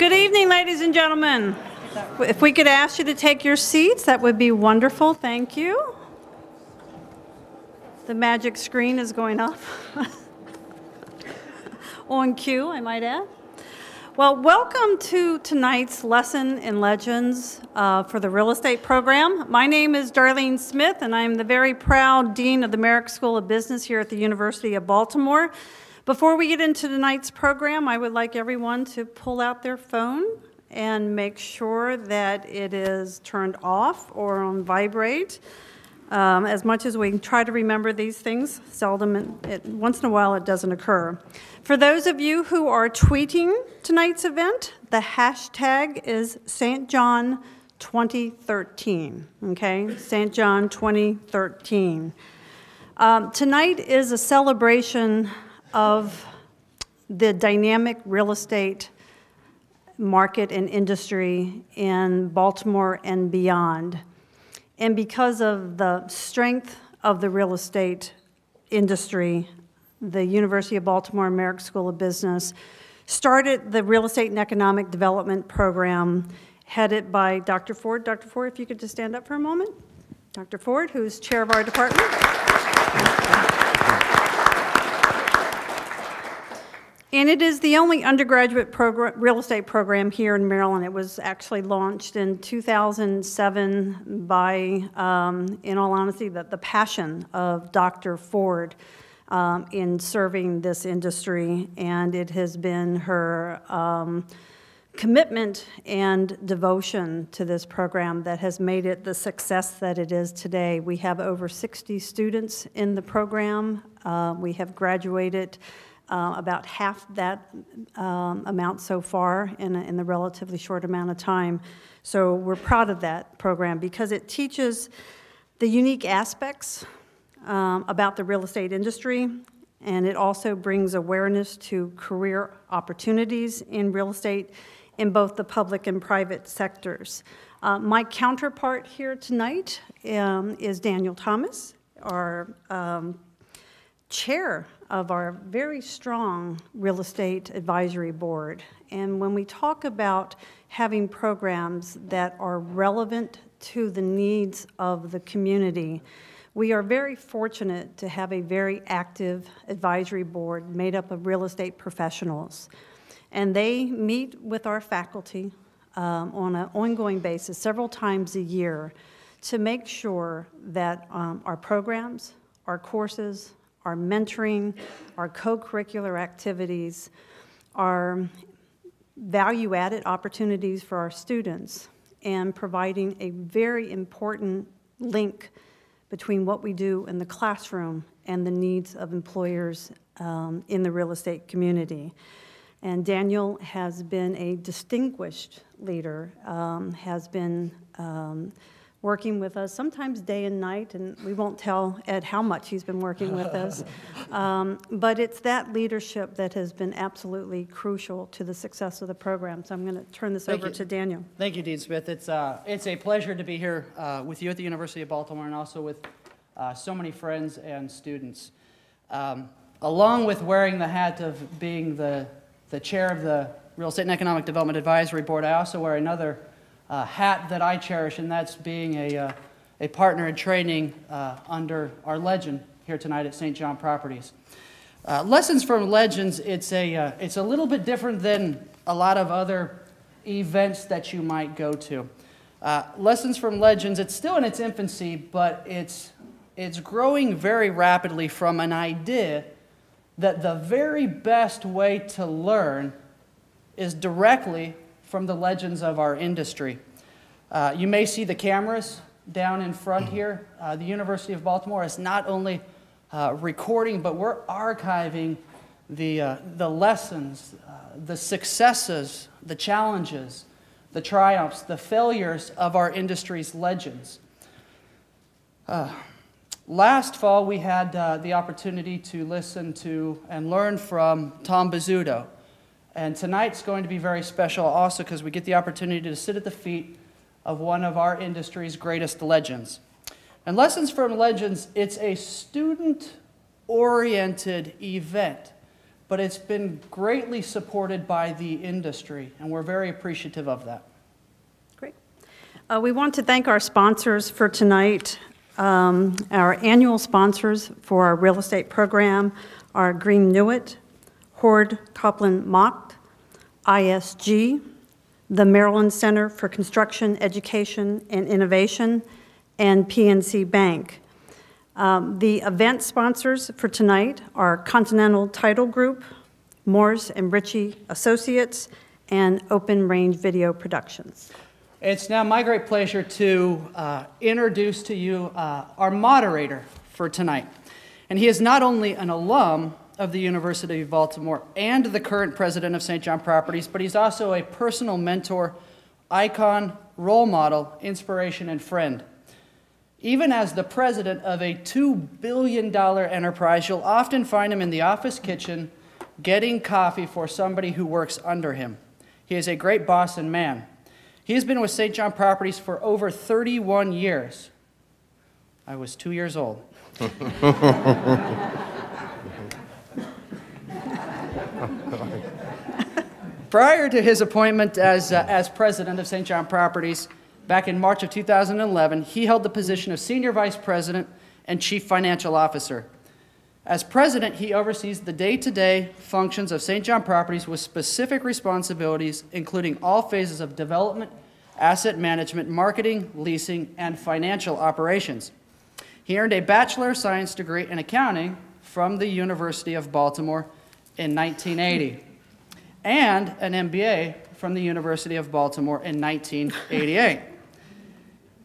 Good evening, ladies and gentlemen. If we could ask you to take your seats, that would be wonderful. Thank you. The magic screen is going up. On cue, I might add. Well, welcome to tonight's Lesson in Legends for the Real Estate Program. My name is Darlene Smith, and I'm the very proud Dean of the Merrick School of Business here at the University of Baltimore. Before we get into tonight's program, I would like everyone to pull out their phone and make sure that it is turned off or on vibrate. As much as we try to remember these things, once in a while it doesn't occur. For those of you who are tweeting tonight's event, the hashtag is St. John 2013, okay? St. John 2013. Tonight is a celebration of the dynamic real estate market and industry in Baltimore and beyond. And because of the strength of the real estate industry, the University of Baltimore Merrick School of Business started the Real Estate and Economic Development Program headed by Dr. Ford. Dr. Ford, if you could just stand up for a moment. Dr. Ford, who's chair of our department. And it is the only undergraduate real estate program here in Maryland. It was actually launched in 2007 by, in all honesty, the passion of Dr. Ford in serving this industry. And it has been her commitment and devotion to this program that has made it the success that it is today. We have over 60 students in the program. We have graduated about half that amount so far in the relatively short amount of time. So we're proud of that program because it teaches the unique aspects about the real estate industry, and it also brings awareness to career opportunities in real estate in both the public and private sectors. My counterpart here tonight is Daniel Thomas, our chair of our very strong real estate advisory board. And when we talk about having programs that are relevant to the needs of the community, we are very fortunate to have a very active advisory board made up of real estate professionals. And they meet with our faculty on an ongoing basis several times a year to make sure that our programs, our courses, our mentoring, our co-curricular activities, our value-added opportunities for our students, and providing a very important link between what we do in the classroom and the needs of employers in the real estate community. And Daniel has been a distinguished leader, has been working with us, sometimes day and night, and we won't tell Ed how much he's been working with us. But it's that leadership that has been absolutely crucial to the success of the program. So I'm going to turn this over to Daniel. Thank you, Dean Smith. It's a pleasure to be here with you at the University of Baltimore and also with so many friends and students. Along with wearing the hat of being the chair of the Real Estate and Economic Development Advisory Board, I also wear another hat that I cherish, and that's being a partner in training under our legend here tonight at St. John Properties. Lessons from Legends, it's a little bit different than a lot of other events that you might go to. Lessons from Legends, it's still in its infancy, but it's growing very rapidly from an idea that the very best way to learn is directly from the legends of our industry. You may see the cameras down in front here. The University of Baltimore is not only recording, but we're archiving the lessons, the successes, the challenges, the triumphs, the failures of our industry's legends. Last fall, we had the opportunity to listen to and learn from Tom Bizzuto. And tonight's going to be very special also because we get the opportunity to sit at the feet of one of our industry's greatest legends. And Lessons from Legends, it's a student-oriented event, but it's been greatly supported by the industry, and we're very appreciative of that. Great. We want to thank our sponsors for tonight. Our annual sponsors for our real estate program are Green Newitt, Hord Copland Mocht, ISG, the Maryland Center for Construction, Education, and Innovation, and PNC Bank. The event sponsors for tonight are Continental Title Group, Morse and Ritchie Associates, and Open Range Video Productions. It's now my great pleasure to introduce to you our moderator for tonight. And he is not only an alum of the University of Baltimore and the current president of St. John Properties, but he's also a personal mentor, icon, role model, inspiration, and friend. Even as the president of a $2 billion enterprise, you'll often find him in the office kitchen getting coffee for somebody who works under him. He is a great boss and man. He has been with St. John Properties for over 31 years. I was 2 years old. Prior to his appointment as president of St. John Properties, back in March of 2011, he held the position of Senior Vice President and Chief Financial Officer. As president, he oversees the day-to-day functions of St. John Properties with specific responsibilities, including all phases of development, asset management, marketing, leasing, and financial operations. He earned a Bachelor of Science degree in accounting from the University of Baltimore in 1980 and an MBA from the University of Baltimore in 1988.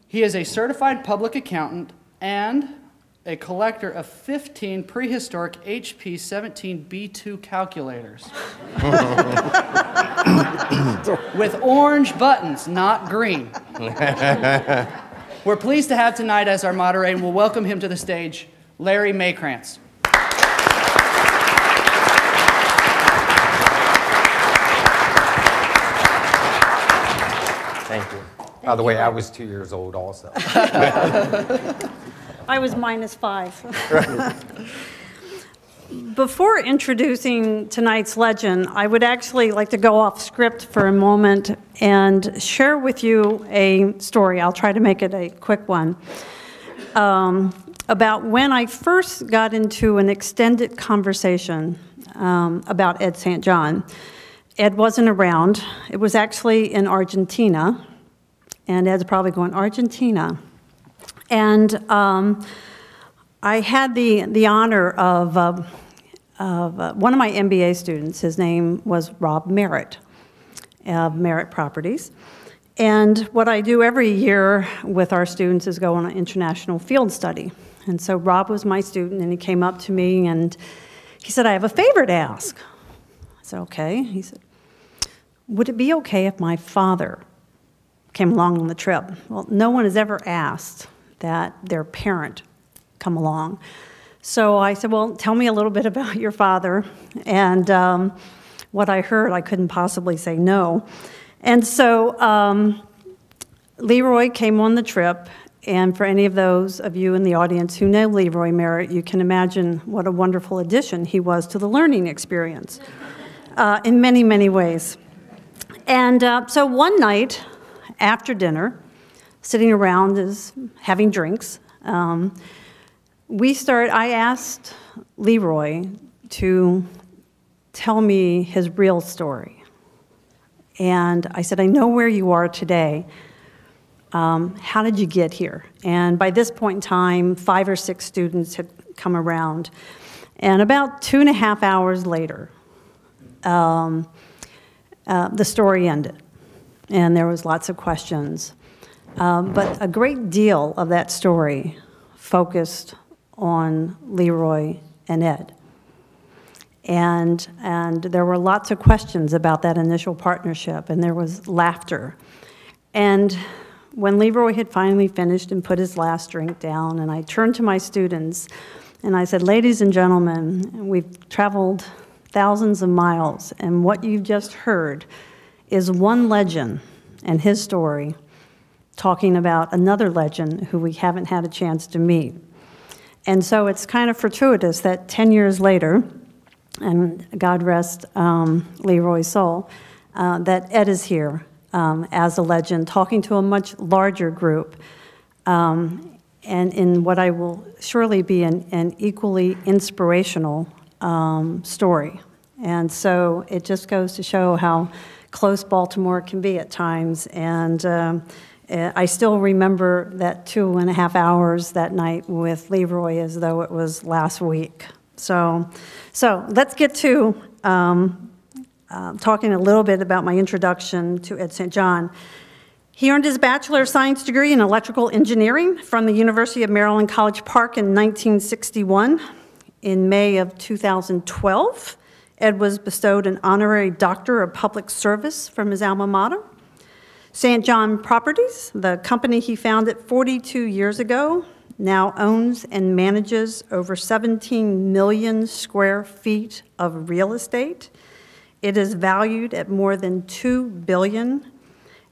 He is a certified public accountant and a collector of 15 prehistoric HP 17B2 calculators with orange buttons, not green. We're pleased to have tonight as our moderator, and we'll welcome him to the stage, Larry Maykrantz. Thank you. By the way, I was 2 years old also. I was -5. Before introducing tonight's legend, I would actually like to go off script for a moment and share with you a story. I'll try to make it a quick one. About when I first got into an extended conversation about Ed St. John. Ed wasn't around. It was actually in Argentina. And Ed's probably going, Argentina. And I had the honor of one of my MBA students. His name was Rob Merritt of Merritt Properties. And what I do every year with our students is go on an international field study. And so Rob was my student, and he came up to me, and he said, I have a favor to ask. I said, okay. He said, would it be okay if my father came along on the trip? Well, no one has ever asked that their parent come along. So I said, well, tell me a little bit about your father. And what I heard, I couldn't possibly say no. And so Leroy came on the trip. And for any of those of you in the audience who know Leroy Merritt, you can imagine what a wonderful addition he was to the learning experience in many, many ways. And so one night after dinner, sitting around having drinks, I asked Leroy to tell me his real story. And I said, I know where you are today. How did you get here? And by this point in time, 5 or 6 students had come around. And about 2.5 hours later, the story ended. And there was lots of questions. But a great deal of that story focused on Leroy and Ed. And there were lots of questions about that initial partnership, and there was laughter. And when Leroy had finally finished and put his last drink down, and I turned to my students, and I said, ladies and gentlemen, we've traveled thousands of miles, and what you've just heard is one legend and his story talking about another legend who we haven't had a chance to meet. And so it's kind of fortuitous that 10 years later, and God rest Leroy's soul, that Ed is here as a legend, talking to a much larger group, and in what I will surely be an equally inspirational story. And so it just goes to show how close Baltimore can be at times. And I still remember that 2.5 hours that night with Leroy as though it was last week. So let's get to talking a little bit about my introduction to Ed St. John. He earned his Bachelor of Science degree in Electrical Engineering from the University of Maryland College Park in 1961. In May of 2012, Ed was bestowed an honorary Doctor of Public Service from his alma mater. St. John Properties, the company he founded 42 years ago, now owns and manages over 17 million square feet of real estate. It is valued at more than $2 billion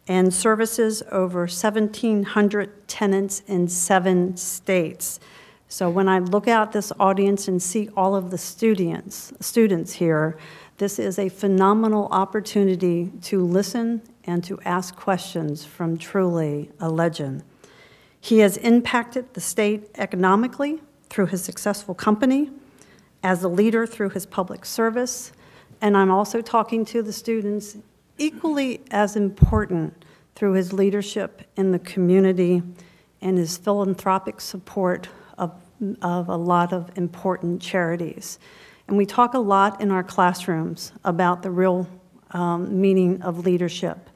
and services over 1,700 tenants in 7 states. So when I look out this audience and see all of the students here, this is a phenomenal opportunity to listen and to ask questions from truly a legend. He has impacted the state economically through his successful company, as a leader through his public service, and I'm also talking to the students equally as important through his leadership in the community and his philanthropic support of a lot of important charities. And we talk a lot in our classrooms about the real meaning of leadership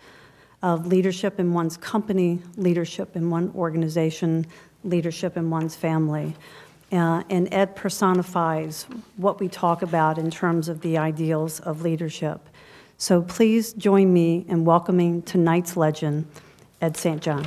in one's company, leadership in one organization, leadership in one's family. And Ed personifies what we talk about in terms of the ideals of leadership. So please join me in welcoming tonight's legend, Ed St. John.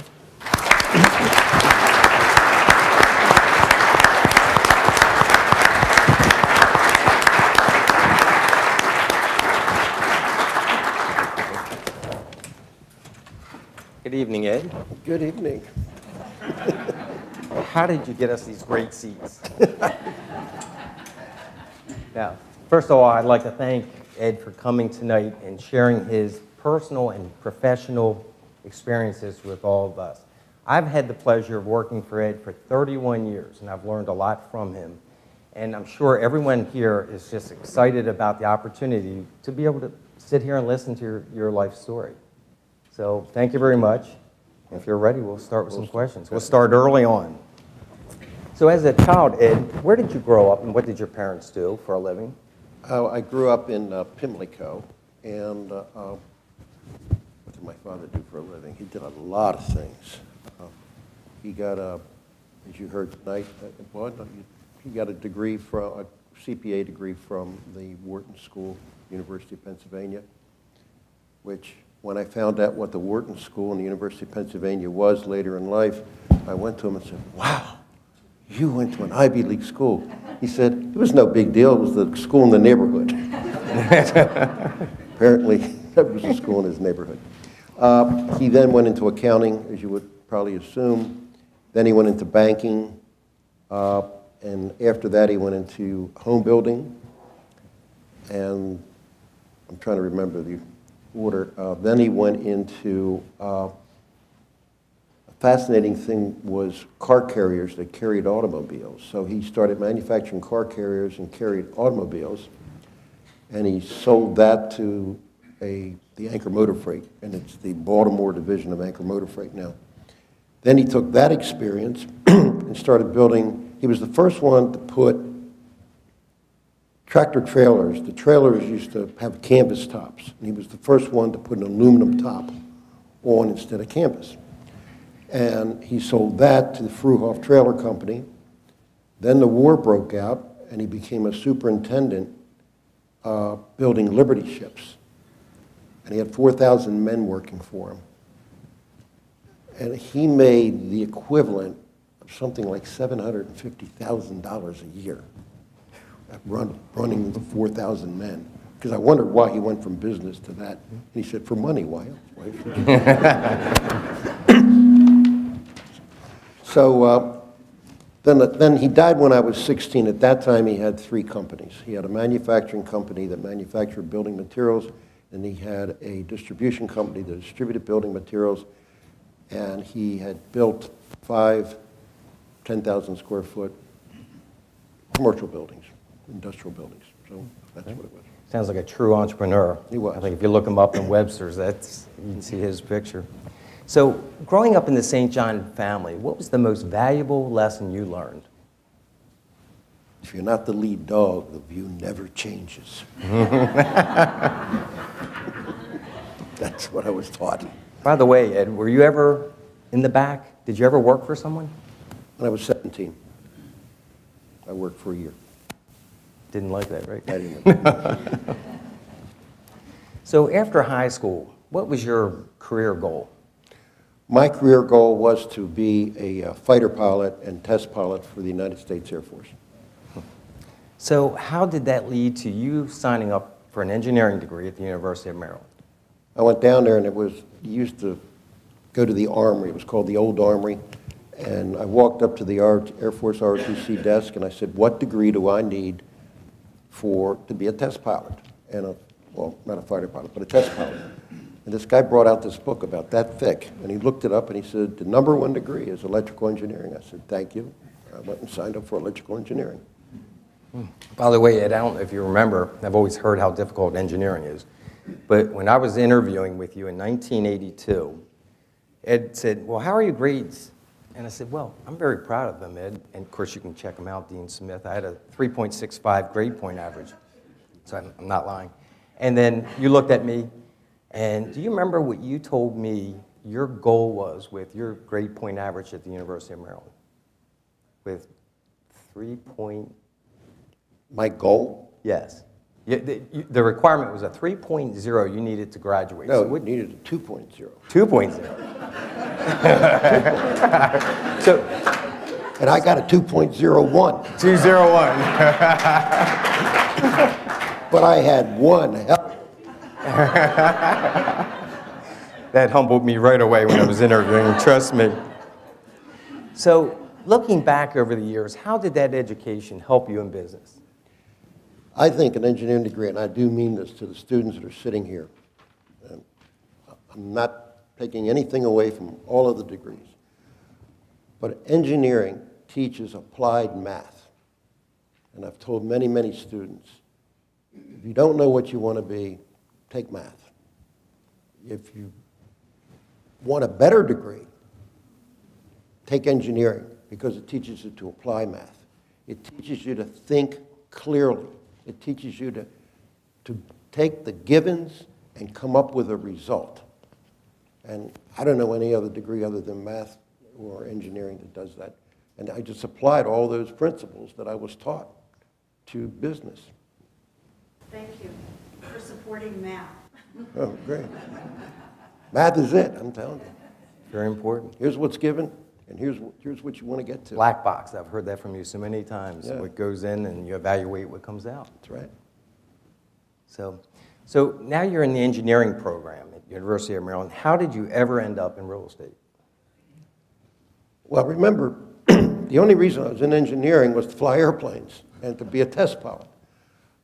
Good evening, Ed. Good evening. How did you get us these great seats? Now, first of all, I'd like to thank Ed for coming tonight and sharing his personal and professional experiences with all of us. I've had the pleasure of working for Ed for 31 years, and I've learned a lot from him. And I'm sure everyone here is just excited about the opportunity to be able to sit here and listen to your life story. So thank you very much. If you're ready, we'll start with some questions. We'll start early on. So as a child, Ed, where did you grow up and what did your parents do for a living? I grew up in Pimlico, and what did my father do for a living? He did a lot of things. He got as you heard tonight, he got a degree from a CPA degree from the Wharton School, University of Pennsylvania, which when I found out what the Wharton School and the University of Pennsylvania was later in life, I went to him and said, "Wow, you went to an Ivy League school." He said, "It was no big deal. It was the school in the neighborhood." Apparently, that was the school in his neighborhood. He then went into accounting, as you would probably assume. Then he went into banking. And after that, he went into home building. And I'm trying to remember the order. Then he went into a fascinating thing was car carriers that carried automobiles. So he started manufacturing car carriers and carried automobiles, and he sold that to the Anchor Motor Freight, and it's the Baltimore division of Anchor Motor Freight now. Then he took that experience and started building. He was the first one to put tractor trailers. The trailers used to have canvas tops, and he was the first one to put an aluminum top on instead of canvas. And he sold that to the Fruhoff Trailer Company. Then the war broke out, and he became a superintendent building Liberty ships. And he had 4,000 men working for him. And he made the equivalent of something like $750,000 a year running the 4,000 men. Because I wondered why he went from business to that. And he said, "For money, why else?" So Then he died when I was 16. At that time, he had 3 companies. He had a manufacturing company that manufactured building materials, and he had a distribution company that distributed building materials, and he had built 5 10,000 square foot commercial buildings, industrial buildings. So that's what it was. Sounds like a true entrepreneur. He was. I think if you look him up in Webster's, you can see his picture. So growing up in the St. John family, what was the most valuable lesson you learned? If you're not the lead dog, the view never changes. That's what I was taught. By the way, Ed, were you ever in the back? Did you ever work for someone? When I was 17, I worked for a year. Didn't like that, right? I didn't. So after high school, what was your career goal? My career goal was to be a fighter pilot and test pilot for the United States Air Force. So how did that lead to you signing up for an engineering degree at the University of Maryland? I went down there, and you used to go to the Armory. It was called the Old Armory. And I walked up to the Air Force ROTC desk, and I said, what degree do I need to be a test pilot? And well, not a fighter pilot, but a test pilot. And this guy brought out this book about that thick, and he looked it up, and he said, the #1 degree is electrical engineering. I said, thank you. I went and signed up for electrical engineering. By the way, Ed, I don't know if you remember, I've always heard how difficult engineering is. But when I was interviewing with you in 1982, Ed said, well, how are your grades? And I said, well, I'm very proud of them, Ed. And of course, you can check them out, Dean Smith. I had a 3.65 grade point average, so I'm not lying. And then you looked at me, and do you remember what you told me your goal was with your grade point average at the University of Maryland? With 3 point... My goal? Yes. The requirement was a 3.0 you needed to graduate. No, So we needed a 2.0. 2.0. So, And I got a 2.01. 201. But I had one hell. That humbled me right away when I was interviewing, trust me. So, looking back over the years, how did that education help you in business? I think an engineering degree, and I do mean this to the students that are sitting here, and I'm not taking anything away from all of the degrees, but engineering teaches applied math. And I've told many, many students, if you don't know what you want to be, take math. If you want a better degree, take engineering, because it teaches you to apply math. It teaches you to think clearly. It teaches you to take the givens and come up with a result. And I don't know any other degree other than math or engineering that does that. And I just applied all those principles that I was taught to business. Thank you for supporting math. Oh, great. Math is it, I'm telling you. Very important. Here's what's given, and here's what you want to get to. Black box, I've heard that from you so many times. Yeah. What goes in and you evaluate what comes out. That's right. So now you're in the engineering program at University of Maryland. How did you ever end up in real estate? Well, remember, the only reason I was in engineering was to fly airplanes and to be a test pilot.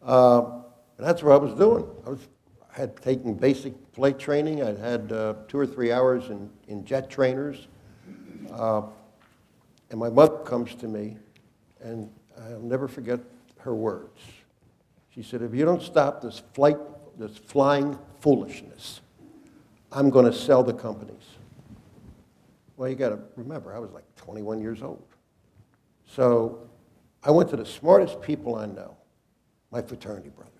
And that's what I was doing. I had taken basic flight training. I'd had 2 or 3 hours in jet trainers. And my mother comes to me, and I'll never forget her words. She said, if you don't stop this flying foolishness, I'm going to sell the companies. Well, you got to remember, I was like 21 years old. So I went to the smartest people I know, my fraternity brothers.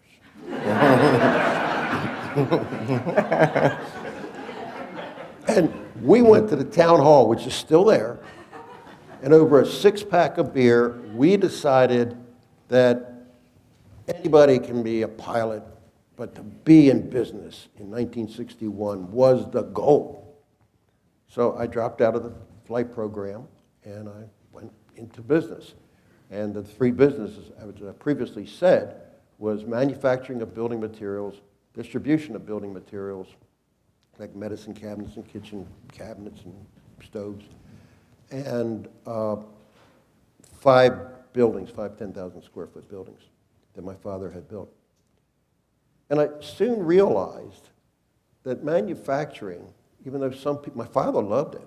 And we went to the town hall, which is still there, and over a 6-pack of beer, we decided that anybody can be a pilot, but to be in business in 1961 was the goal. So I dropped out of the flight program, and I went into business. And the 3 businesses, as I previously said, was manufacturing of building materials, distribution of building materials, like medicine cabinets and kitchen cabinets and stoves, and 5 buildings, 10,000 square foot buildings that my father had built. And I soon realized that manufacturing, even though some people, my father loved it,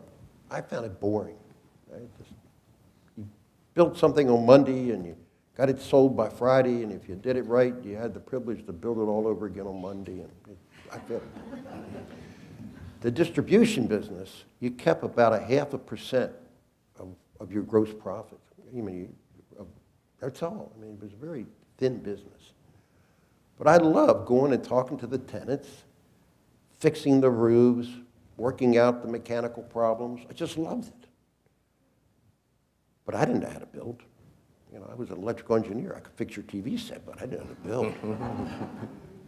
I found it boring. Right? You built something on Monday and you got it sold by Friday, and if you did it right, you had the privilege to build it all over again on Monday. And I felt it. The distribution business, you kept about 0.5% of your gross profit. That's all. I mean, it was a very thin business. But I loved going and talking to the tenants, fixing the roofs, working out the mechanical problems. I just loved it. But I didn't know how to build. I was an electrical engineer. I could fix your TV set, but I didn't know how to build.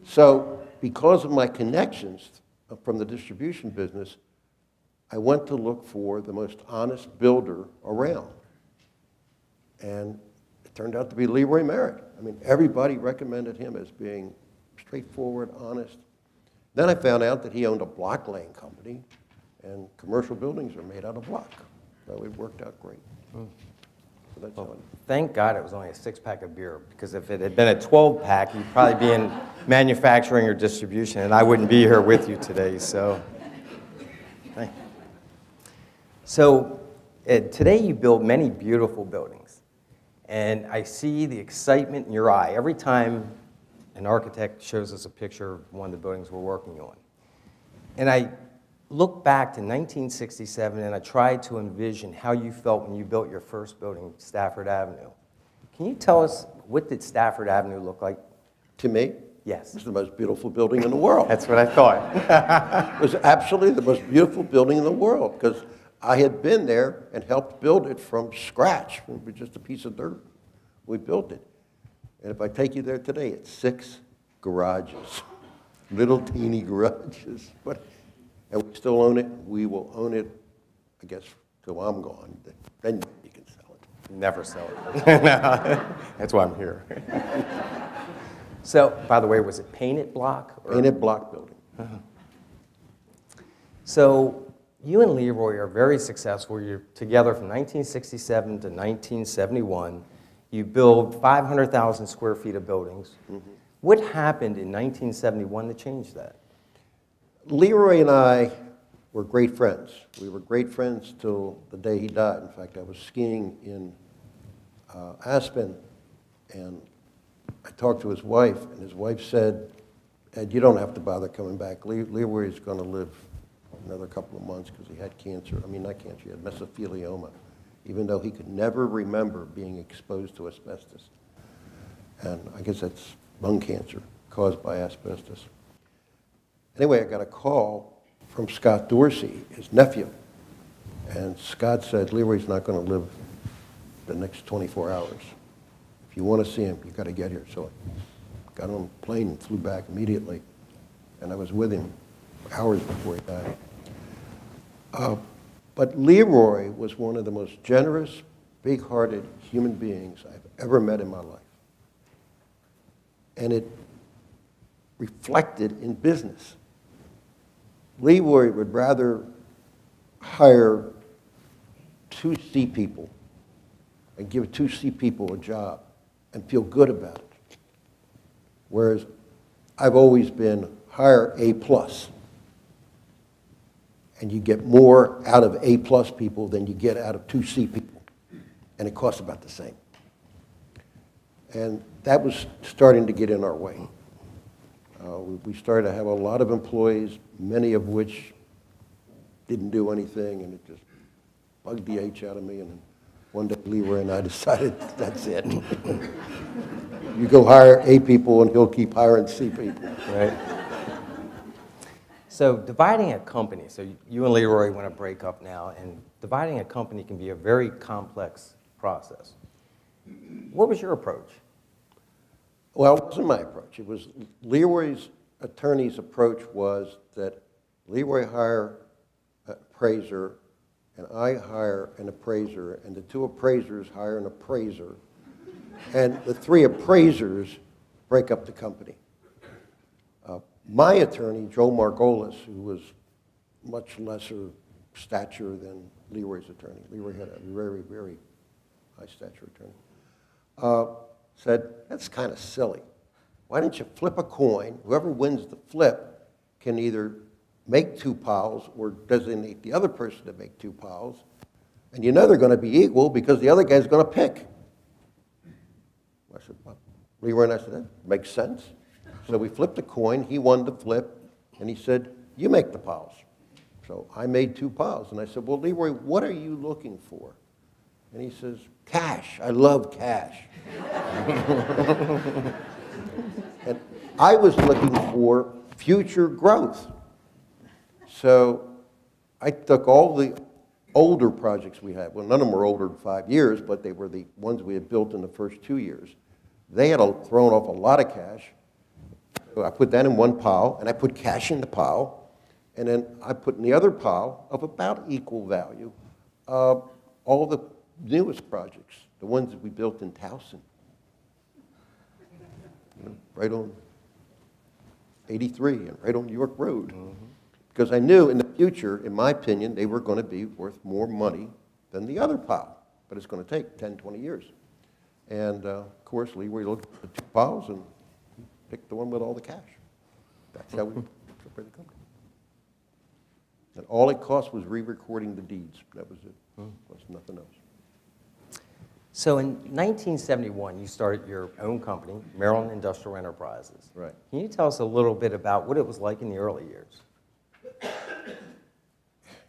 So because of my connections from the distribution business, I went to look for the most honest builder around. And it turned out to be Leroy Merritt. I mean, everybody recommended him as being straightforward, honest. Then I found out that he owned a block laying company, and commercial buildings are made out of block. So it worked out great. So that's how it. Thank God it was only a 6-pack of beer, because if it had been a 12-pack, you'd probably be in manufacturing or distribution, and I wouldn't be here with you today. So, thank you. So today you build many beautiful buildings, and I see the excitement in your eye every time an architect shows us a picture of one of the buildings we're working on. And I look back to 1967, and I tried to envision how you felt when you built your first building, Stafford Avenue. Can you tell us, what did Stafford Avenue look like? To me, Yes. it's the most beautiful building in the world. That's what I thought. It was absolutely the most beautiful building in the world, because I had been there and helped build it from scratch. It was just a piece of dirt. We built it. And if I take you there today, it's 6 garages, little teeny garages. And we still own it. We will own it, I guess, till I'm gone. Then you can sell it. Never sell it. That's why I'm here. So, by the way, was it painted block? Painted block building. So, you and Leroy are very successful. You're together from 1967 to 1971. You build 500,000 square feet of buildings. What happened in 1971 to change that? Leroy and I were great friends. We were great friends till the day he died. In fact, I was skiing in Aspen, and I talked to his wife, and his wife said, "Ed, you don't have to bother coming back. Leroy is going to live another couple of months because he had cancer. I mean, not cancer, he had mesothelioma, even though he could never remember being exposed to asbestos. And I guess that's lung cancer caused by asbestos. Anyway, I got a call from Scott Dorsey, his nephew. And Scott said, Leroy's not going to live the next 24 hours. If you want to see him, you got to get here. So I got on a plane and flew back immediately. And I was with him hours before he died. But Leroy was one of the most generous, big-hearted human beings I've ever met in my life. And it reflected in business. Leroy would rather hire 2 C people and give 2 C people a job and feel good about it. Whereas I've always been hire A+. And you get more out of A+ people than you get out of 2 C people. And it costs about the same. And that was starting to get in our way. We started to have a lot of employees, many of which didn't do anything, and it just bugged the H out of me. And then one day, Leroy and I decided, that's it. You go hire A people, and he'll keep hiring C people. Right. So dividing a company, so you and Leroy want to break up now, and dividing a company can be a very complex process. What was your approach? Well, it wasn't my approach. It was Leroy's attorney's approach was that Leroy hire an appraiser, and I hire an appraiser, and the 2 appraisers hire an appraiser, and the 3 appraisers break up the company. My attorney, Joe Margolis, who was much lesser stature than Leroy's attorney. Leroy had a very, very high stature attorney, said, that's kind of silly. Why don't you flip a coin? Whoever wins the flip can either make 2 piles or designate the other person to make 2 piles. And you know they're going to be equal because the other guy's going to pick. I said, well, Leroy and I said, that makes sense. So we flipped a coin. He won the flip. And he said, you make the piles. So I made 2 piles. And I said, well, Leroy, what are you looking for? And he says, cash. I love cash. And I was looking for future growth. So I took all the older projects we had. Well, none of them were older than 5 years, but they were the ones we had built in the first 2 years. They had thrown off a lot of cash. So I put that in one pile, and I put cash in the pile, and then I put in the other pile of about equal value all the newest projects, the ones that we built in Towson, right on 83 and right on York Road. Because I knew in the future, in my opinion, they were going to be worth more money than the other pile. But it's going to take 10, 20 years. And of course, Leroy looked at the 2 piles and picked the one with all the cash. That's how we separated the company. And all it cost was re-recording the deeds. That was it. It was nothing else. So in 1971, you started your own company, Maryland Industrial Enterprises. Right. Can you tell us a little bit about what it was like in the early years?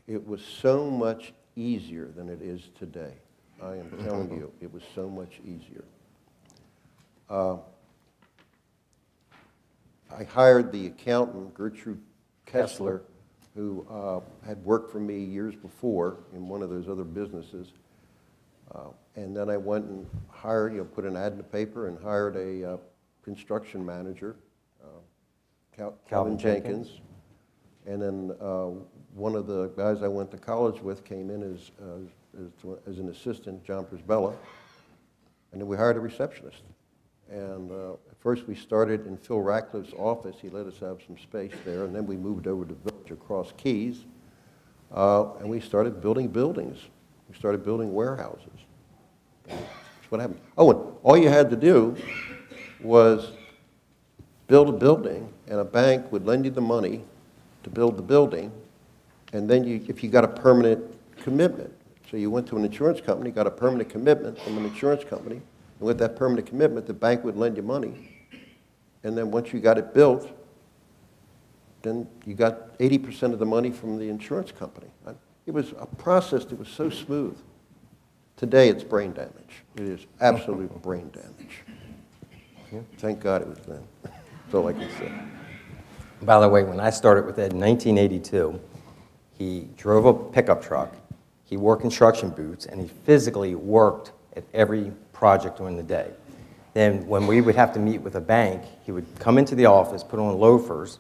It was so much easier than it is today. I am telling you, it was so much easier. I hired the accountant, Gertrude Kessler, who had worked for me years before in one of those other businesses. And then I went and hired, put an ad in the paper and hired a construction manager, Calvin Jenkins. And then one of the guys I went to college with came in as an assistant, John Prisbella. And then we hired a receptionist. And at first we started in Phil Ratcliffe's office. He let us have some space there. And then we moved over to Village across Keys. And we started building buildings. We started building warehouses. That's what happened. Oh, and all you had to do was build a building, and a bank would lend you the money to build the building, and then if you got a permanent commitment. So you went to an insurance company, got a permanent commitment from an insurance company, and with that permanent commitment, the bank would lend you money. And then once you got it built, then you got 80% of the money from the insurance company. It was a process that was so smooth. Today, it's brain damage. It is absolute brain damage. Thank God it was then. That's all I can say. By the way, when I started with Ed in 1982, he drove a pickup truck, he wore construction boots, and he physically worked at every project during the day. Then when we would have to meet with a bank, he would come into the office, put on loafers,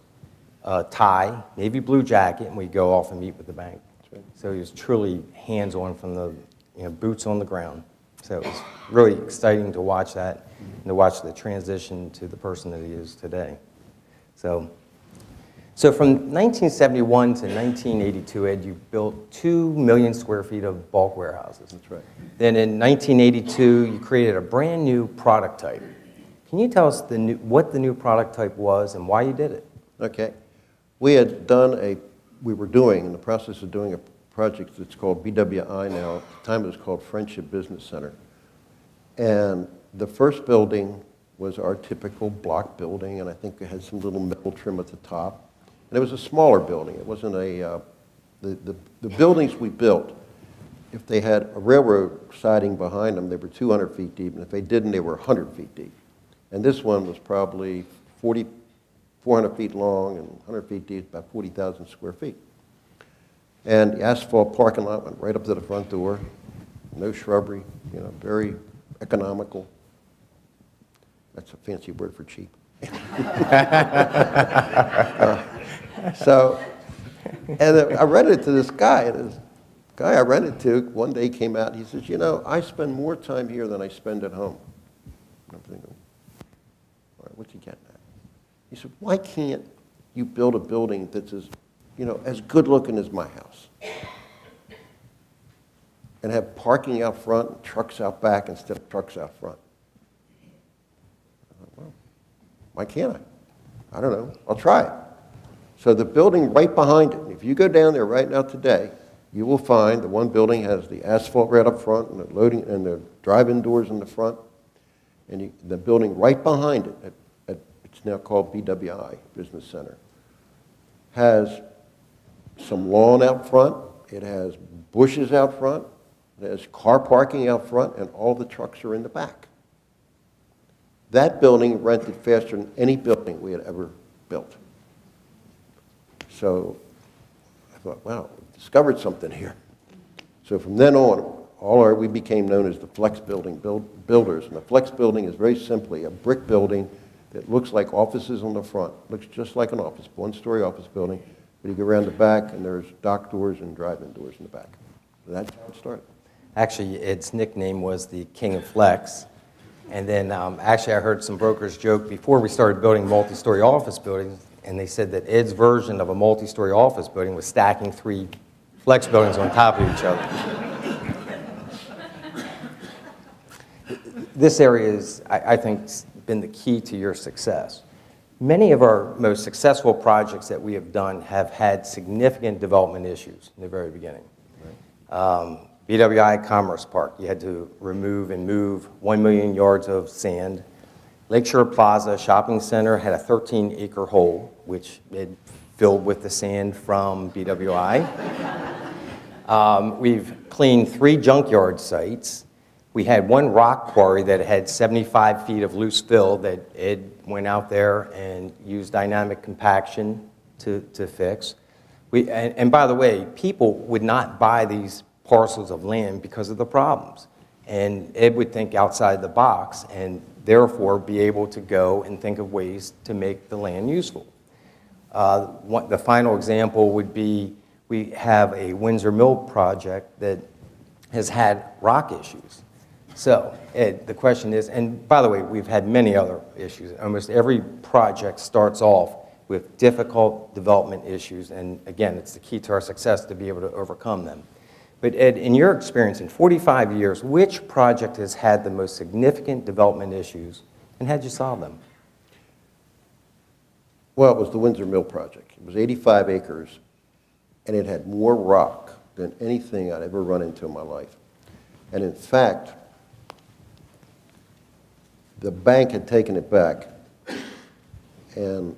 tie, navy blue jacket, and we'd go off and meet with the bank. So he was truly hands-on from the boots on the ground. So it was really exciting to watch that and to watch the transition to the person that he is today. So from 1971 to 1982, Ed, you built 2 million square feet of bulk warehouses. That's right. Then in 1982, you created a brand new product type. Can you tell us what the new product type was and why you did it? Okay. We were doing, in the process of doing a project that's called BWI now. At the time it was called Friendship Business Center. And the first building was our typical block building, and I think it had some little metal trim at the top. And it was a smaller building. It wasn't the buildings we built, if they had a railroad siding behind them, they were 200 feet deep, and if they didn't, they were 100 feet deep. And this one was probably 400 feet long and 100 feet deep, about 40,000 square feet. And the asphalt parking lot went right up to the front door, no shrubbery, very economical. That's a fancy word for cheap. And I rented it to this guy, and this guy I rented to one day came out and he says, I spend more time here than I spend at home. And I'm thinking, all right, what's he getting at? He said, why can't you build a building that's as good looking as my house? and have parking out front and trucks out back instead of trucks out front. I thought, well, why can't I? I don't know. I'll try it. So the building right behind it, if you go down there right now today, you will find the one building has the asphalt right up front and the loading and the drive-in doors in the front. And the building right behind it, it's now called BWI, Business Center, has some lawn out front. It has bushes out front. It has car parking out front, and all the trucks are in the back. That building rented faster than any building we had ever built. So I thought, wow, we discovered something here. So from then on, we became known as the Flex Building Builders. And the Flex Building is very simply a brick building that looks like offices on the front. Looks just like an office, one-story office building. But you go around the back, and there's dock doors and drive-in doors in the back. So that's how it started. Actually, Ed's nickname was the King of Flex. And then actually I heard some brokers joke before we started building multi-story office buildings, and they said that Ed's version of a multi-story office building was stacking 3 flex buildings on top of each other. This area is, I think, been the key to your success. Many of our most successful projects that we have done have had significant development issues in the very beginning. BWI Commerce Park, you had to remove and move 1 million yards of sand. Lakeshore Plaza Shopping Center had a 13-acre hole, which it filled with the sand from BWI. We've cleaned 3 junkyard sites. We had 1 rock quarry that had 75 feet of loose fill that Ed went out there and used dynamic compaction to fix. And by the way, people would not buy these parcels of land because of the problems. And Ed would think outside the box and therefore be able to go and think of ways to make the land useful. The final example would be we have a Windsor Mill project that has had rock issues. So, Ed, the question is, and by the way, we've had many other issues. Almost every project starts off with difficult development issues, and again, it's the key to our success to be able to overcome them. But Ed, in your experience, in 45 years, which project has had the most significant development issues, and how'd you solve them? Well, it was the Windsor Mill project. It was 85 acres, and it had more rock than anything I'd ever run into in my life. And in fact, the bank had taken it back, and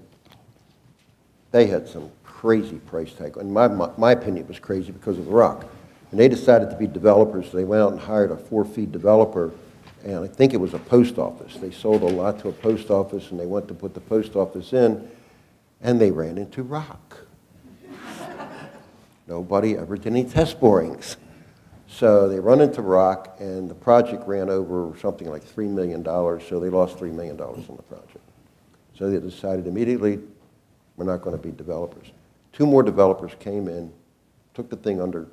they had some crazy price tag. In my opinion, it was crazy because of the rock. And they decided to be developers, so they went out and hired a 4-feet developer, and I think it was a post office. They sold a lot to a post office, and they went to put the post office in, and they ran into rock. Nobody ever did any test borings. So they run into rock, and the project ran over something like $3 million, so they lost $3 million on the project. So they decided immediately, we're not going to be developers. 2 more developers came in, took the thing under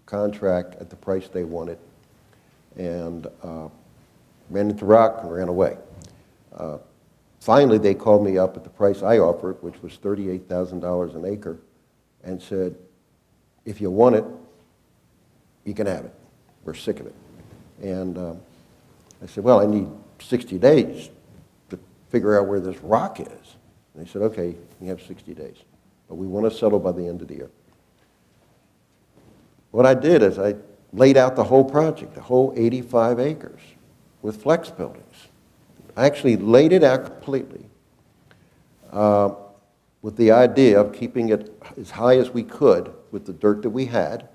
contract at the price they wanted, and ran into rock and ran away. Finally, they called me up at the price I offered, which was $38,000 an acre, and said, if you want it, you can have it. We're sick of it. And I said, well, I need 60 days to figure out where this rock is. And they said, okay, you have 60 days, but we want to settle by the end of the year. What I did is I laid out the whole project, the whole 85 acres with flex buildings. I actually laid it out completely with the idea of keeping it as high as we could with the dirt that we had.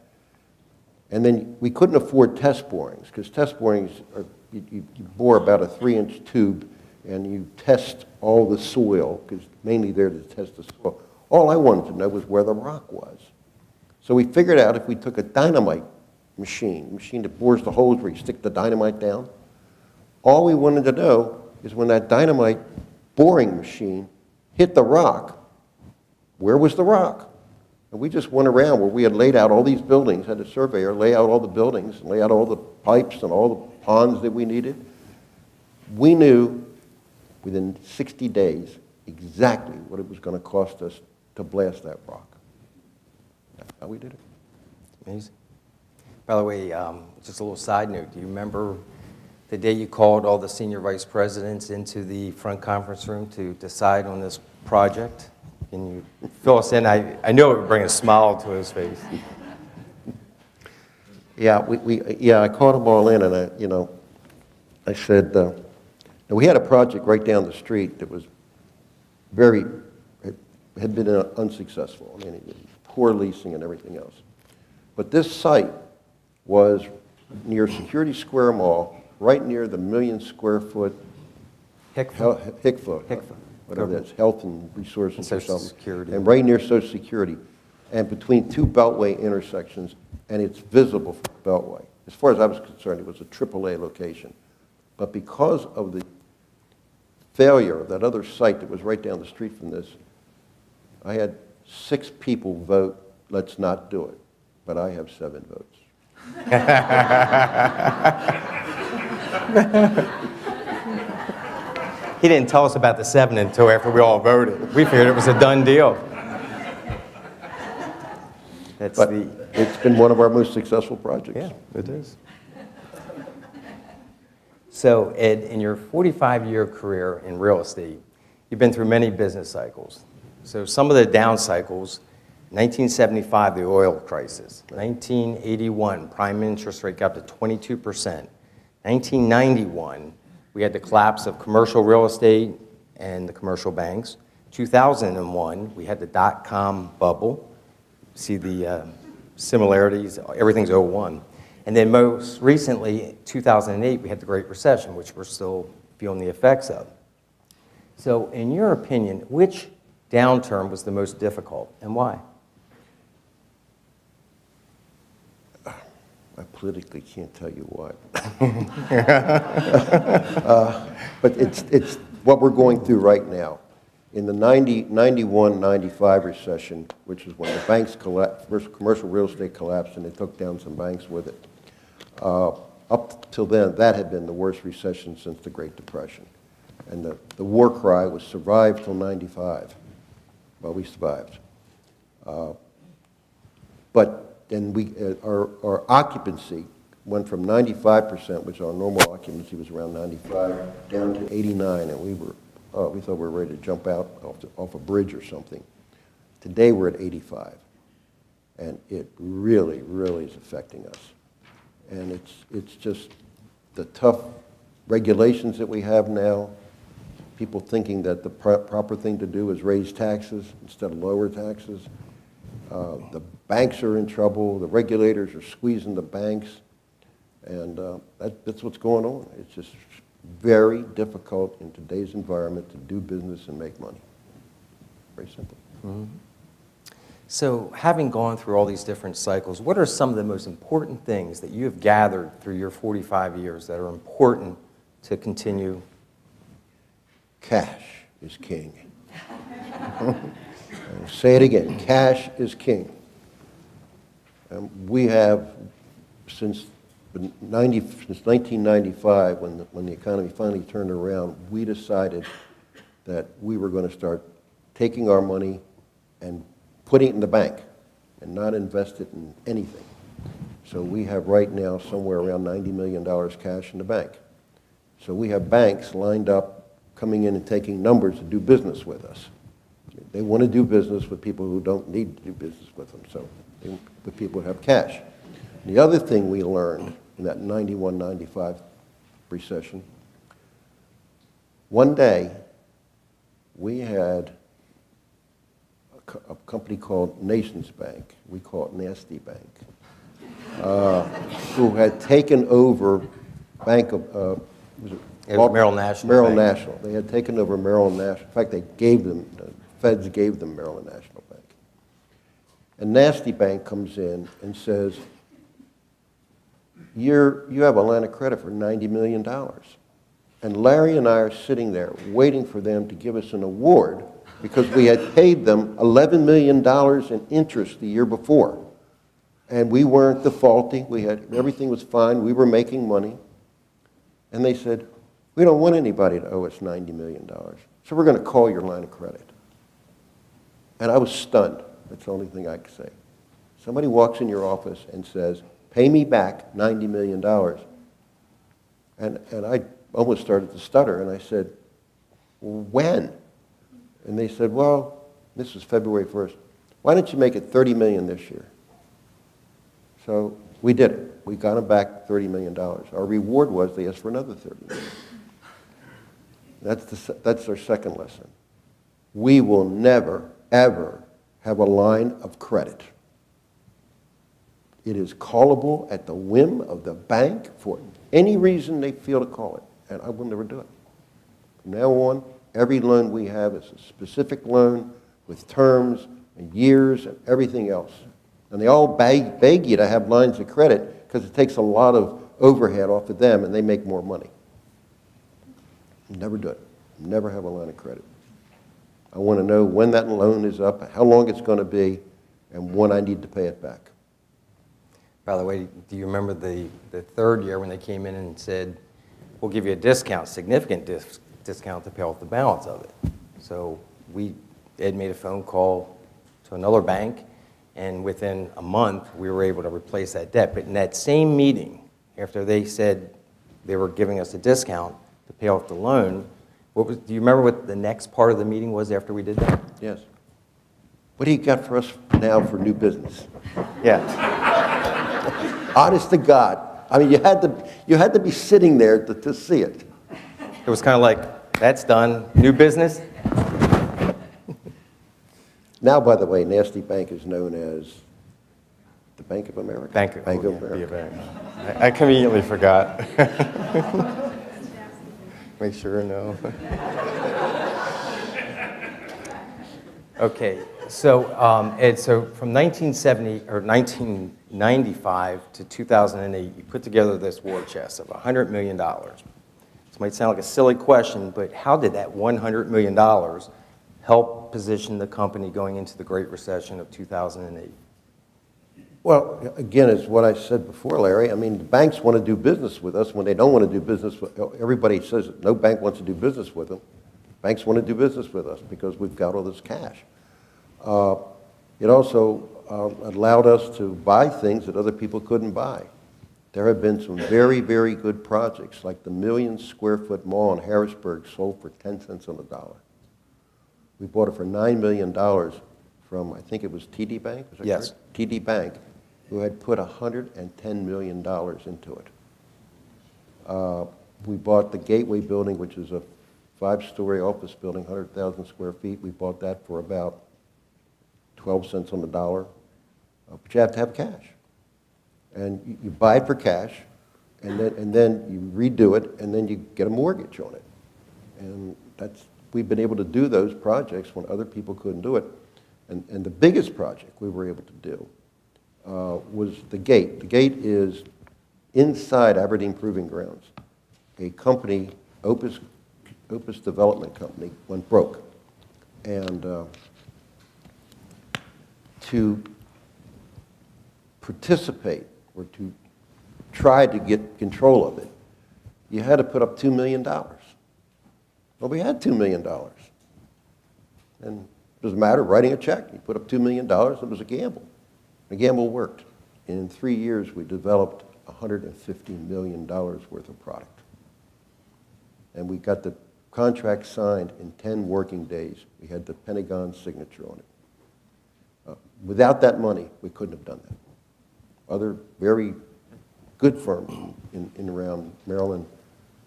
And then we couldn't afford test borings, because test borings are, you bore about a 3-inch tube and you test all the soil, because mainly there to test the soil. All I wanted to know was where the rock was. So we figured out if we took a dynamite machine that bores the holes where you stick the dynamite down, all we wanted to know is when that dynamite boring machine hit the rock, where was the rock? And we just went around where we had laid out all these buildings, had a surveyor lay out all the buildings, lay out all the pipes and all the ponds that we needed. We knew within 60 days exactly what it was going to cost us to blast that rock. That's how we did it. Amazing. By the way, just a little side note, do you remember the day you called all the senior vice presidents into the front conference room to decide on this project? Can you fill us in? I know it would bring a smile to his face. Yeah, I called them all in, and I said, we had a project right down the street that was had been unsuccessful. I mean, poor leasing and everything else. But this site was near Security Square Mall, right near the 1 million square foot HICFA, whatever that's, Health and Resources or Social something. Security. And right near Social Security, and between two Beltway intersections, and it's visible from Beltway. As far as I was concerned, it was a AAA location. But because of the failure of that other site that was right down the street from this, I had 6 people vote, let's not do it. But I have 7 votes. He didn't tell us about the 7 until after we all voted. We figured it was a done deal. But it's been one of our most successful projects. Yeah, it is. So, Ed, in your 45-year career in real estate, you've been through many business cycles. So some of the down cycles, 1975, the oil crisis. 1981, prime interest rate got up to 22%. 1991, we had the collapse of commercial real estate and the commercial banks. 2001, we had the dot-com bubble. See the similarities, everything's 01. And then most recently, 2008, we had the Great Recession, which we're still feeling the effects of. So in your opinion, which downturn was the most difficult and why? I politically can't tell you what. But it's what we're going through right now. In the 91-95 recession, which is when the banks collapsed, commercial real estate collapsed, and they took down some banks with it. Up till then, that had been the worst recession since the Great Depression. And the war cry was survive till 95. Well, we survived. But then our occupancy went from 95%, which our normal occupancy was around 95, down to 89, and we thought we were ready to jump out off a bridge or something. Today we're at 85, and it really, really is affecting us. And it's just the tough regulations that we have now, people thinking that the proper thing to do is raise taxes instead of lower taxes. The banks are in trouble, the regulators are squeezing the banks, and that's what's going on. It's just very difficult in today's environment to do business and make money. Very simple. Mm-hmm. So having gone through all these different cycles, what are some of the most important things that you have gathered through your 45 years that are important to continue? Cash is king. I'll say it again, cash is king. We have, since 1995, when the economy finally turned around, we decided that we were going to start taking our money and putting it in the bank and not invest it in anything. So we have right now somewhere around $90 million cash in the bank. So we have banks lined up coming in and taking numbers to do business with us. They want to do business with people who don't need to do business with them, so with people who have cash. The other thing we learned in that 91-95 recession, one day we had a company called Nations Bank, we call it Nasty Bank, who had taken over Bank of, Merrill National. Merrill National. They had taken over Merrill National. In fact, they gave them, the feds gave them Merrill National Bank. And Nasty Bank comes in and says, you have a line of credit for $90 million. And Larry and I are sitting there waiting for them to give us an award because we had paid them $11 million in interest the year before. And we weren't defaulting. Everything was fine. We were making money. And they said, we don't want anybody to owe us $90 million. So we're going to call your line of credit. And I was stunned. That's the only thing I can say. Somebody walks in your office and says, pay me back $90 million. And I almost started to stutter, and I said, when? And they said, well, this was February 1st. Why don't you make it $30 million this year? So we did it. We got them back $30 million. Our reward was they asked for another $30 million. That's our second lesson. We will never, ever have a line of credit. It is callable at the whim of the bank for any reason they feel to call it, and I will never do it. From now on, every loan we have is a specific loan with terms and years and everything else. And they all beg you to have lines of credit because it takes a lot of overhead off of them and they make more money. Never do it. Never have a line of credit. I want to know when that loan is up, how long it's going to be, and when I need to pay it back. By the way, do you remember the third year when they came in and said, we'll give you a discount, significant discount to pay off the balance of it? So Ed made a phone call to another bank, and within a month, we were able to replace that debt. But in that same meeting, after they said they were giving us a discount to pay off the loan, do you remember what the next part of the meeting was after we did that? Yes. What do you got for us now for new business? Yeah. Honest to God. I mean, you had to be sitting there to see it. It was kind of like, that's done. New business? Now, by the way, Nasty Bank is known as the Bank of America. Bank of America. Bank. I conveniently forgot. Make sure, no. Okay, so Ed, so from 1995 to 2008, you put together this war chest of $100 million. This might sound like a silly question, but how did that $100 million help position the company going into the Great Recession of 2008? Well, again, it's what I said before, Larry. I mean, the banks want to do business with us when they don't want to do business with, everybody says that no bank wants to do business with them. Banks want to do business with us because we've got all this cash. It also allowed us to buy things that other people couldn't buy. There have been some very, very good projects, like the 1 million square foot mall in Harrisburg sold for 10 cents on the dollar. We bought it for $9 million from, I think it was TD Bank? Was that Yes. correct? TD Bank, who had put $110 million into it. We bought the Gateway building, which is a 5-story office building, 100,000 square feet. We bought that for about 12 cents on the dollar. But you have to have cash. And you buy it for cash, and then you redo it, and then you get a mortgage on it. And we've been able to do those projects when other people couldn't do it. And the biggest project we were able to do was the Gate. The Gate is inside Aberdeen Proving Grounds. A company, Opus Development Company, went broke. And to participate or to try to get control of it, you had to put up $2 million. Well, we had $2 million. And it doesn't matter, writing a check. You put up $2 million, it was a gamble. The gamble worked. And in 3 years, we developed $150 million worth of product. And we got the contract signed in 10 working days. We had the Pentagon signature on it. Without that money, we couldn't have done that. Other very good firms in around Maryland,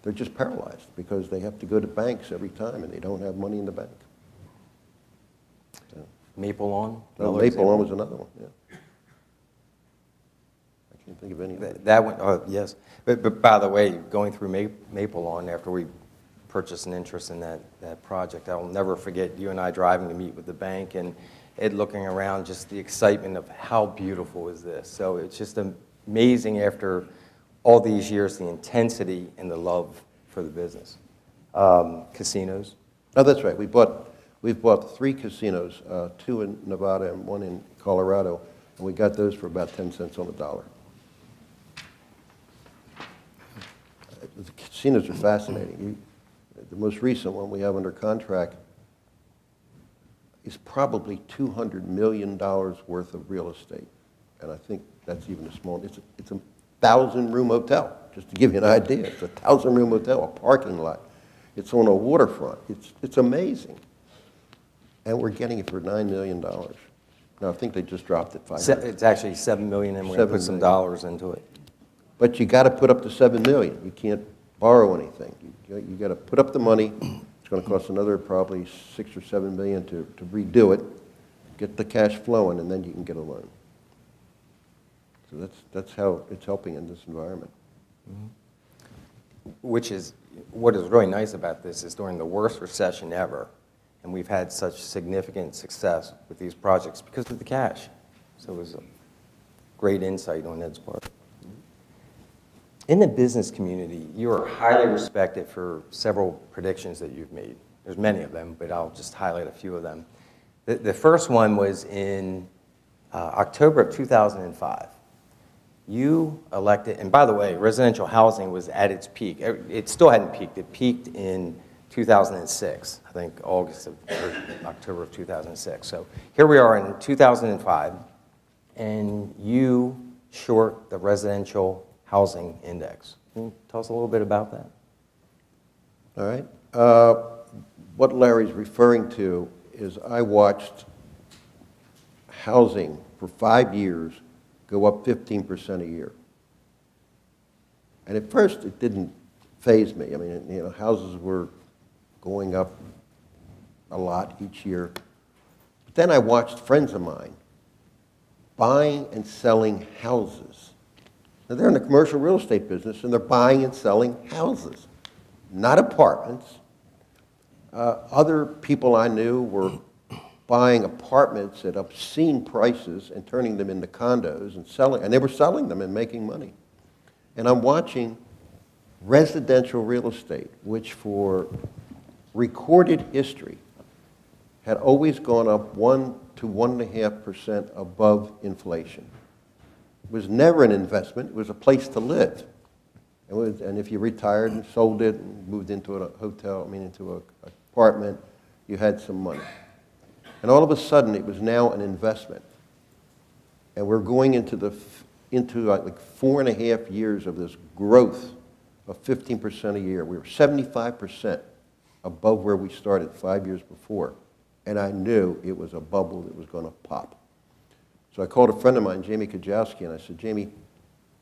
they're just paralyzed because they have to go to banks every time and they don't have money in the bank. So, Maple Lawn? Maple Lawn was another one, yeah. I can't think of any. That one, oh, yes. But by the way, going through Maple Lawn after we purchased an interest in that project, I'll never forget you and I driving to meet with the bank and Ed looking around, just the excitement of how beautiful is this. So it's just amazing after all these years, the intensity and the love for the business. Casinos? Oh, that's right. We've bought 3 casinos, 2 in Nevada and 1 in Colorado, and we got those for about 10 cents on the dollar. The casinos are fascinating. The most recent one we have under contract is probably $200 million worth of real estate. And I think that's even a small, it's a 1,000-room hotel, just to give you an idea. It's a 1,000-room hotel, a parking lot. It's on a waterfront. It's amazing. And we're getting it for $9 million. Now, I think they just dropped it 5 million. It's actually $7 million, and we're going to put some $7 million. dollars into it. But you got to put up to $7 million. You can't borrow anything. You got to put up the money. It's going to cost another probably $6 or $7 million to redo it, get the cash flowing, and then you can get a loan. So that's how it's helping in this environment. Which is, what is really nice about this is during the worst recession ever, and we've had such significant success with these projects because of the cash. So it was a great insight on Ed's part. In the business community, you are highly respected for several predictions that you've made. There's many of them, but I'll just highlight a few of them. The first one was in October of 2005. You elected, and by the way, residential housing was at its peak. It still hadn't peaked. It peaked in 2006, I think August or October of 2006. So here we are in 2005, and you short the residential housing index. Can you tell us a little bit about that? All right. What Larry's referring to is I watched housing for 5 years go up 15% a year. And at first, it didn't faze me. I mean, you know, houses were going up a lot each year. But then I watched friends of mine buying and selling houses. Now, they're in the commercial real estate business, and they're buying and selling houses, not apartments. Other people I knew were buying apartments at obscene prices and turning them into condos and selling, and they were selling them and making money. And I'm watching residential real estate, which for recorded history had always gone up 1 to 1.5% above inflation. It was never an investment, it was a place to live. And if you retired and sold it and moved into a hotel, into an apartment, you had some money. And all of a sudden, it was now an investment. And we're going into like 4.5 years of this growth of 15% a year. We were 75% above where we started 5 years before. And I knew it was a bubble that was going to pop. So I called a friend of mine, Jamie Kajowski, and I said, Jamie,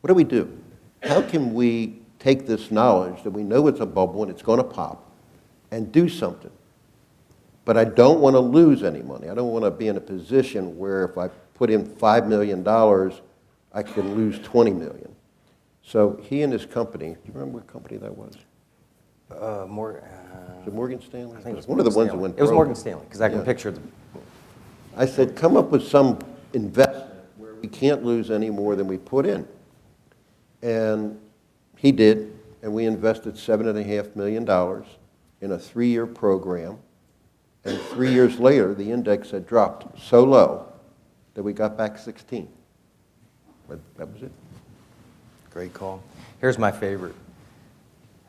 what do we do? How can we take this knowledge that we know it's a bubble and it's going to pop and do something? But I don't want to lose any money. I don't want to be in a position where if I put in $5 million, I can lose $20 million. So he and his company, do you remember what company that was? Was it Morgan Stanley? I think it was one of the ones that went broke. It was Morgan Stanley, because I can picture the... I said, come up with some investment where we can't lose any more than we put in. And he did, and we invested $7.5 million in a 3-year program. And 3 years later, the index had dropped so low that we got back 16. But that was it. Great call. Here's my favorite.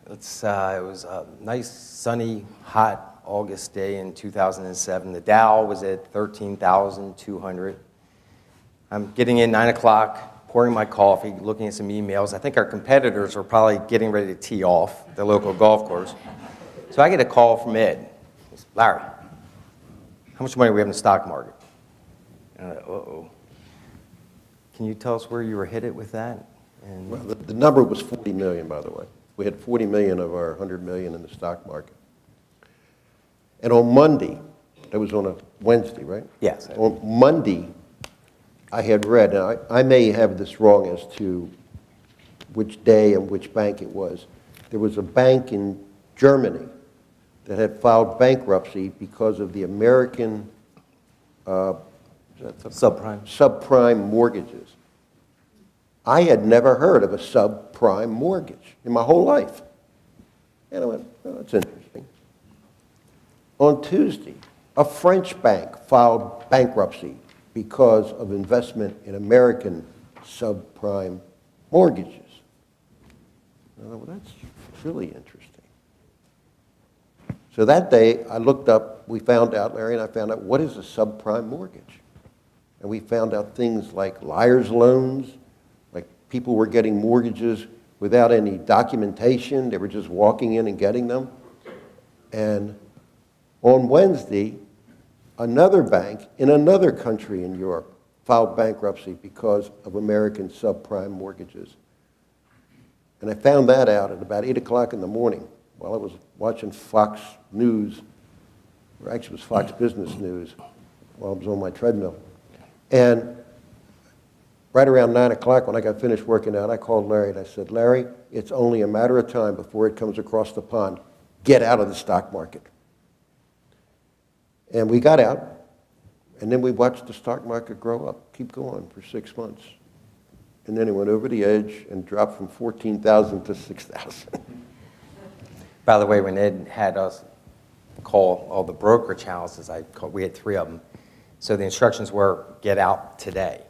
It was a nice, sunny, hot August day in 2007. The Dow was at 13,200. I'm getting in 9 o'clock, pouring my coffee, looking at some emails. I think our competitors were probably getting ready to tee off the local golf course. So I get a call from Ed. He says, Larry, how much money do we have in the stock market? And I'm like, uh-oh. Can you tell us where you were headed with that? And Well, the number was 40 million, by the way. We had 40 million of our 100 million in the stock market. And on Monday, that was on a Wednesday, right? Yes. On Monday, I had read, and I may have this wrong as to which day and which bank it was. There was a bank in Germany that had filed bankruptcy because of the American subprime mortgages. I had never heard of a subprime mortgage in my whole life. And I went, oh, that's interesting. On Tuesday, a French bank filed bankruptcy because of investment in American subprime mortgages. I thought, well, that's really interesting. So that day, I looked up, we found out, Larry and I found out, what is a subprime mortgage? And we found out things like liar's loans, like people were getting mortgages without any documentation. They were just walking in and getting them. And on Wednesday, another bank in another country in Europe filed bankruptcy because of American subprime mortgages. And I found that out at about 8 o'clock in the morning while I was watching Fox News, or actually it was Fox Business News, while I was on my treadmill. And right around 9 o'clock when I got finished working out, I called Larry and I said, Larry, it's only a matter of time before it comes across the pond. Get out of the stock market. And we got out, and then we watched the stock market grow up, keep going for 6 months. And then it went over the edge and dropped from 14,000 to 6,000. By the way, when Ed had us call all the brokerage houses, we had 3 of them. So the instructions were, get out today.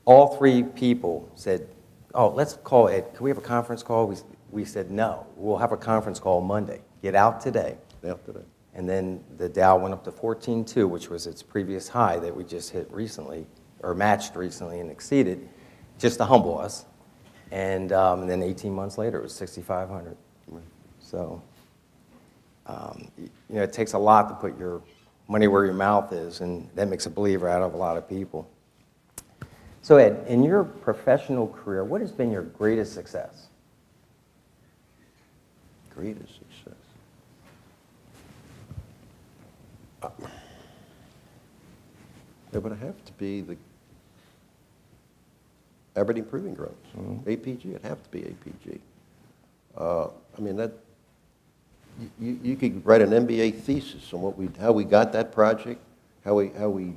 All 3 people said, oh, let's call Ed. Can we have a conference call? We said, no, we'll have a conference call Monday. Get out today. Out today. And then the Dow went up to 14.2, which was its previous high that we just hit recently, or matched recently and exceeded, just to humble us. And then 18 months later, it was 6,500. So, it takes a lot to put your money where your mouth is, and that makes a believer out of a lot of people. So, Ed, in your professional career, what has been your greatest success? Greatest success. It would have to be the Aberdeen Proving Grounds, APG. It'd have to be APG. I mean, that you could write an MBA thesis on how we got that project, how we.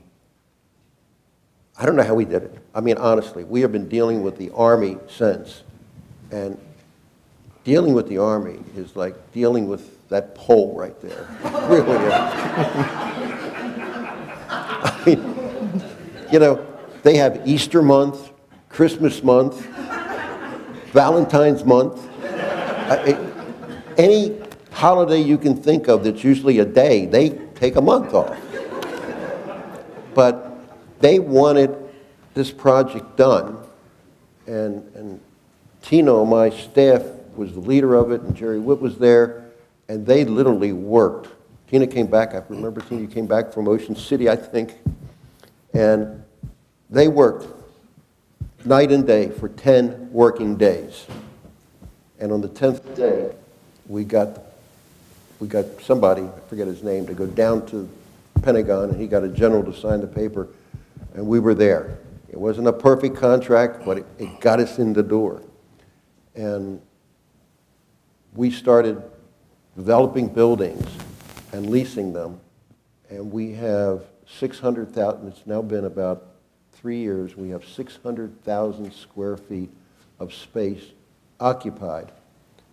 I don't know how we did it. I mean, honestly, we have been dealing with the Army since, and dealing with the Army is like dealing with that pole right there. It really is. I mean, they have Easter month, Christmas month, Valentine's month. Any holiday you can think of that's usually a day, they take a month off. But they wanted this project done, and Tino, my staff, was the leader of it, and Jerry Witt was there, and they literally worked. Tina came back, I remember Tina, you came back from Ocean City, I think, and they worked night and day for 10 working days. And on the 10th day, we got somebody, I forget his name, to go down to Pentagon, and he got a general to sign the paper, and we were there. It wasn't a perfect contract, but it got us in the door. And we started developing buildings and leasing them, and we have 600,000, it's now been about 3 years, we have 600,000 square feet of space occupied.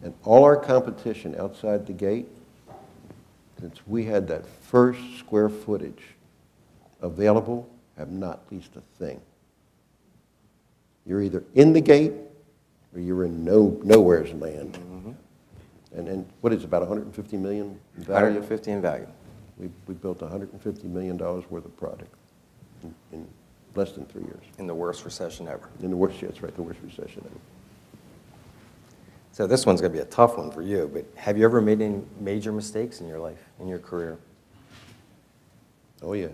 And all our competition outside the gate, since we had that first square footage available, have not leased a thing. You're either in the gate or you're in nowhere's land. Mm-hmm. And what is it, about 150 million in value? 150 in value. We built $150 million worth of product in less than 3 years. In the worst recession ever. In the worst, yeah, that's right, the worst recession ever. So this one's going to be a tough one for you, but have you ever made any major mistakes in your life, in your career? Oh, yeah.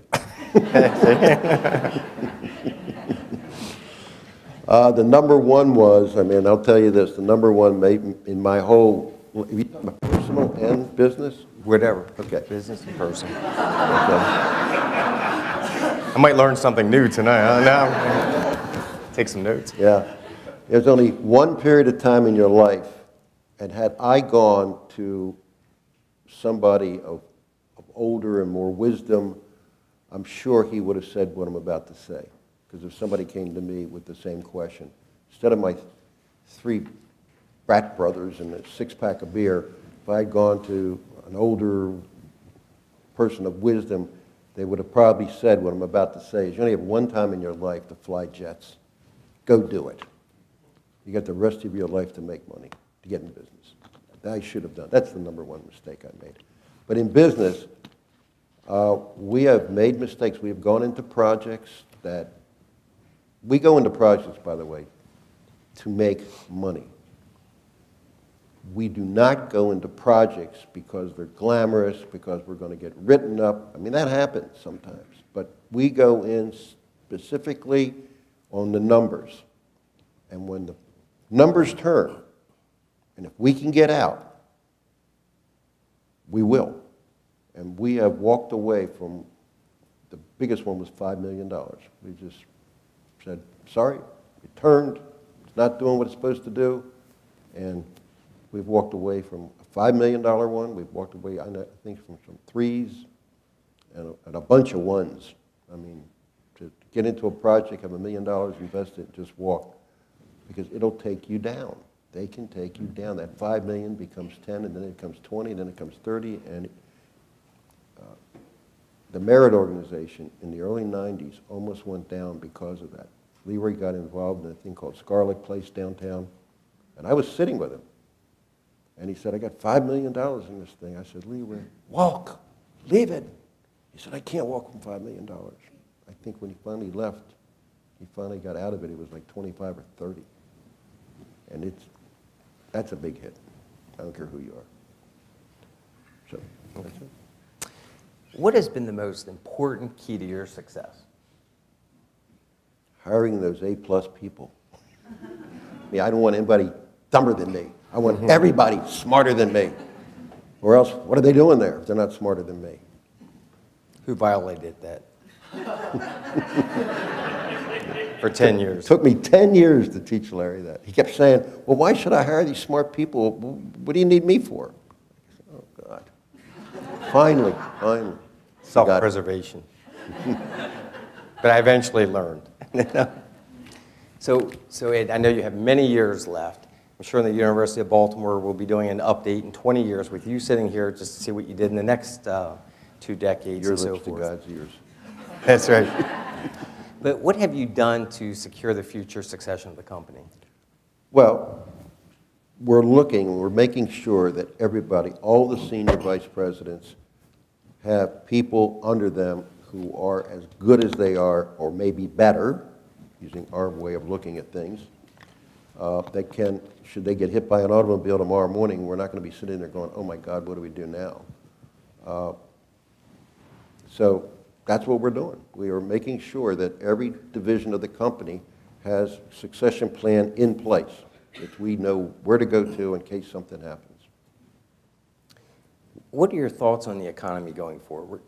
The number one was, I mean, I'll tell you this, the number one in my whole, if you talk about personal and business? Whatever. Okay. Business and personal. Okay. I might learn something new tonight. Now, take some notes. Yeah. There's only one period of time in your life, and had I gone to somebody of older and more wisdom, I'm sure he would have said what I'm about to say. Because if somebody came to me with the same question, instead of my 3 frat brothers and a 6-pack of beer, if I had gone to an older person of wisdom, they would have probably said what I'm about to say. Is you only have one time in your life to fly jets. Go do it. You got the rest of your life to make money, to get in business. I should have done. That's the number one mistake I made. But in business, we have made mistakes. We have gone into projects that we go into projects, by the way, to make money. We do not go into projects because they're glamorous, because we're going to get written up. I mean, that happens sometimes. But we go in specifically on the numbers. And when the numbers turn, and if we can get out, we will. And we have walked away from, the biggest one was $5 million. We just said, sorry, it turned, it's not doing what it's supposed to do, and we've walked away from a $5 million one. We've walked away, I think, from some threes and a bunch of ones. I mean, to get into a project, have $1 million invested, just walk, because it'll take you down. They can take you down. That $5 million becomes 10, and then it becomes 20, and then it becomes 30, and the Merit organization in the early 90s almost went down because of that. Leroy got involved in a thing called Scarlet Place downtown, and I was sitting with him. And he said, I got $5 million in this thing. I said, Leroy, walk, leave it. He said, I can't walk from $5 million. I think when he finally left, he finally got out of it, it was like 25 or 30. And that's a big hit. I don't care who you are. So, that's it. What has been the most important key to your success? Hiring those A-plus people. I mean, I don't want anybody dumber than me. I want everybody smarter than me. Or else, what are they doing there if they're not smarter than me? Who violated that? For 10 years. It took me 10 years to teach Larry that. He kept saying, well, why should I hire these smart people? What do you need me for? I said, oh, God. Finally. Self-preservation. But I eventually learned. So Ed, I know you have many years left. I'm sure the University of Baltimore will be doing an update in 20 years with you sitting here just to see what you did in the next 2 decades Your and so lips to forth. God's ears. That's right. But what have you done to secure the future succession of the company? Well, we're making sure that everybody, all the senior vice presidents, have people under them who are as good as they are, or maybe better, using our way of looking at things, that can, should they get hit by an automobile tomorrow morning, we're not going to be sitting there going, oh my God, what do we do now? So that's what we're doing. We are making sure that every division of the company has a succession plan in place, that we know where to go to in case something happens. What are your thoughts on the economy going forward?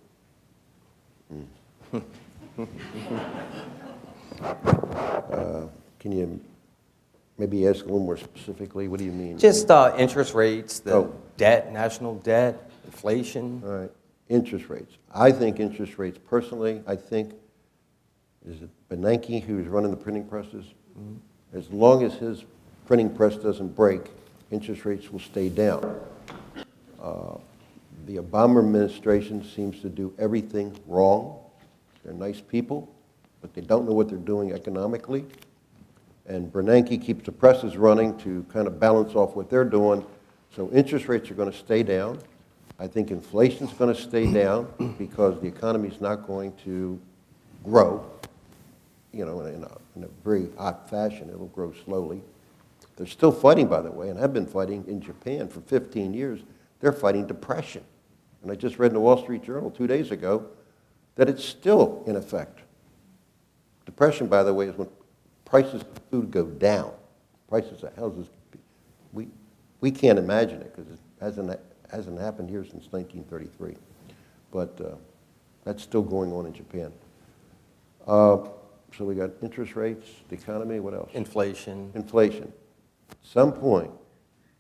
Can you maybe ask a little more specifically? What do you mean? Just interest rates, the debt, national debt, inflation. All right, interest rates. I think interest rates, personally, I think, is it Bernanke who's running the printing presses? Mm-hmm. As long as his printing press doesn't break, interest rates will stay down. The Obama administration seems to do everything wrong. They're nice people, but they don't know what they're doing economically. And Bernanke keeps the presses running to kind of balance off what they're doing. So interest rates are going to stay down. I think inflation's going to stay down because the economy's not going to grow, you know, in a very hot fashion. It'll grow slowly. They're still fighting, by the way, and have been fighting in Japan for 15 years. They're fighting depression. And I just read in the Wall Street Journal 2 days ago that it's still in effect. Depression, by the way, is when prices of food go down. Prices of houses, we can't imagine it because it hasn't happened here since 1933. But that's still going on in Japan. So we got interest rates, the economy, what else? Inflation. Inflation. At some point,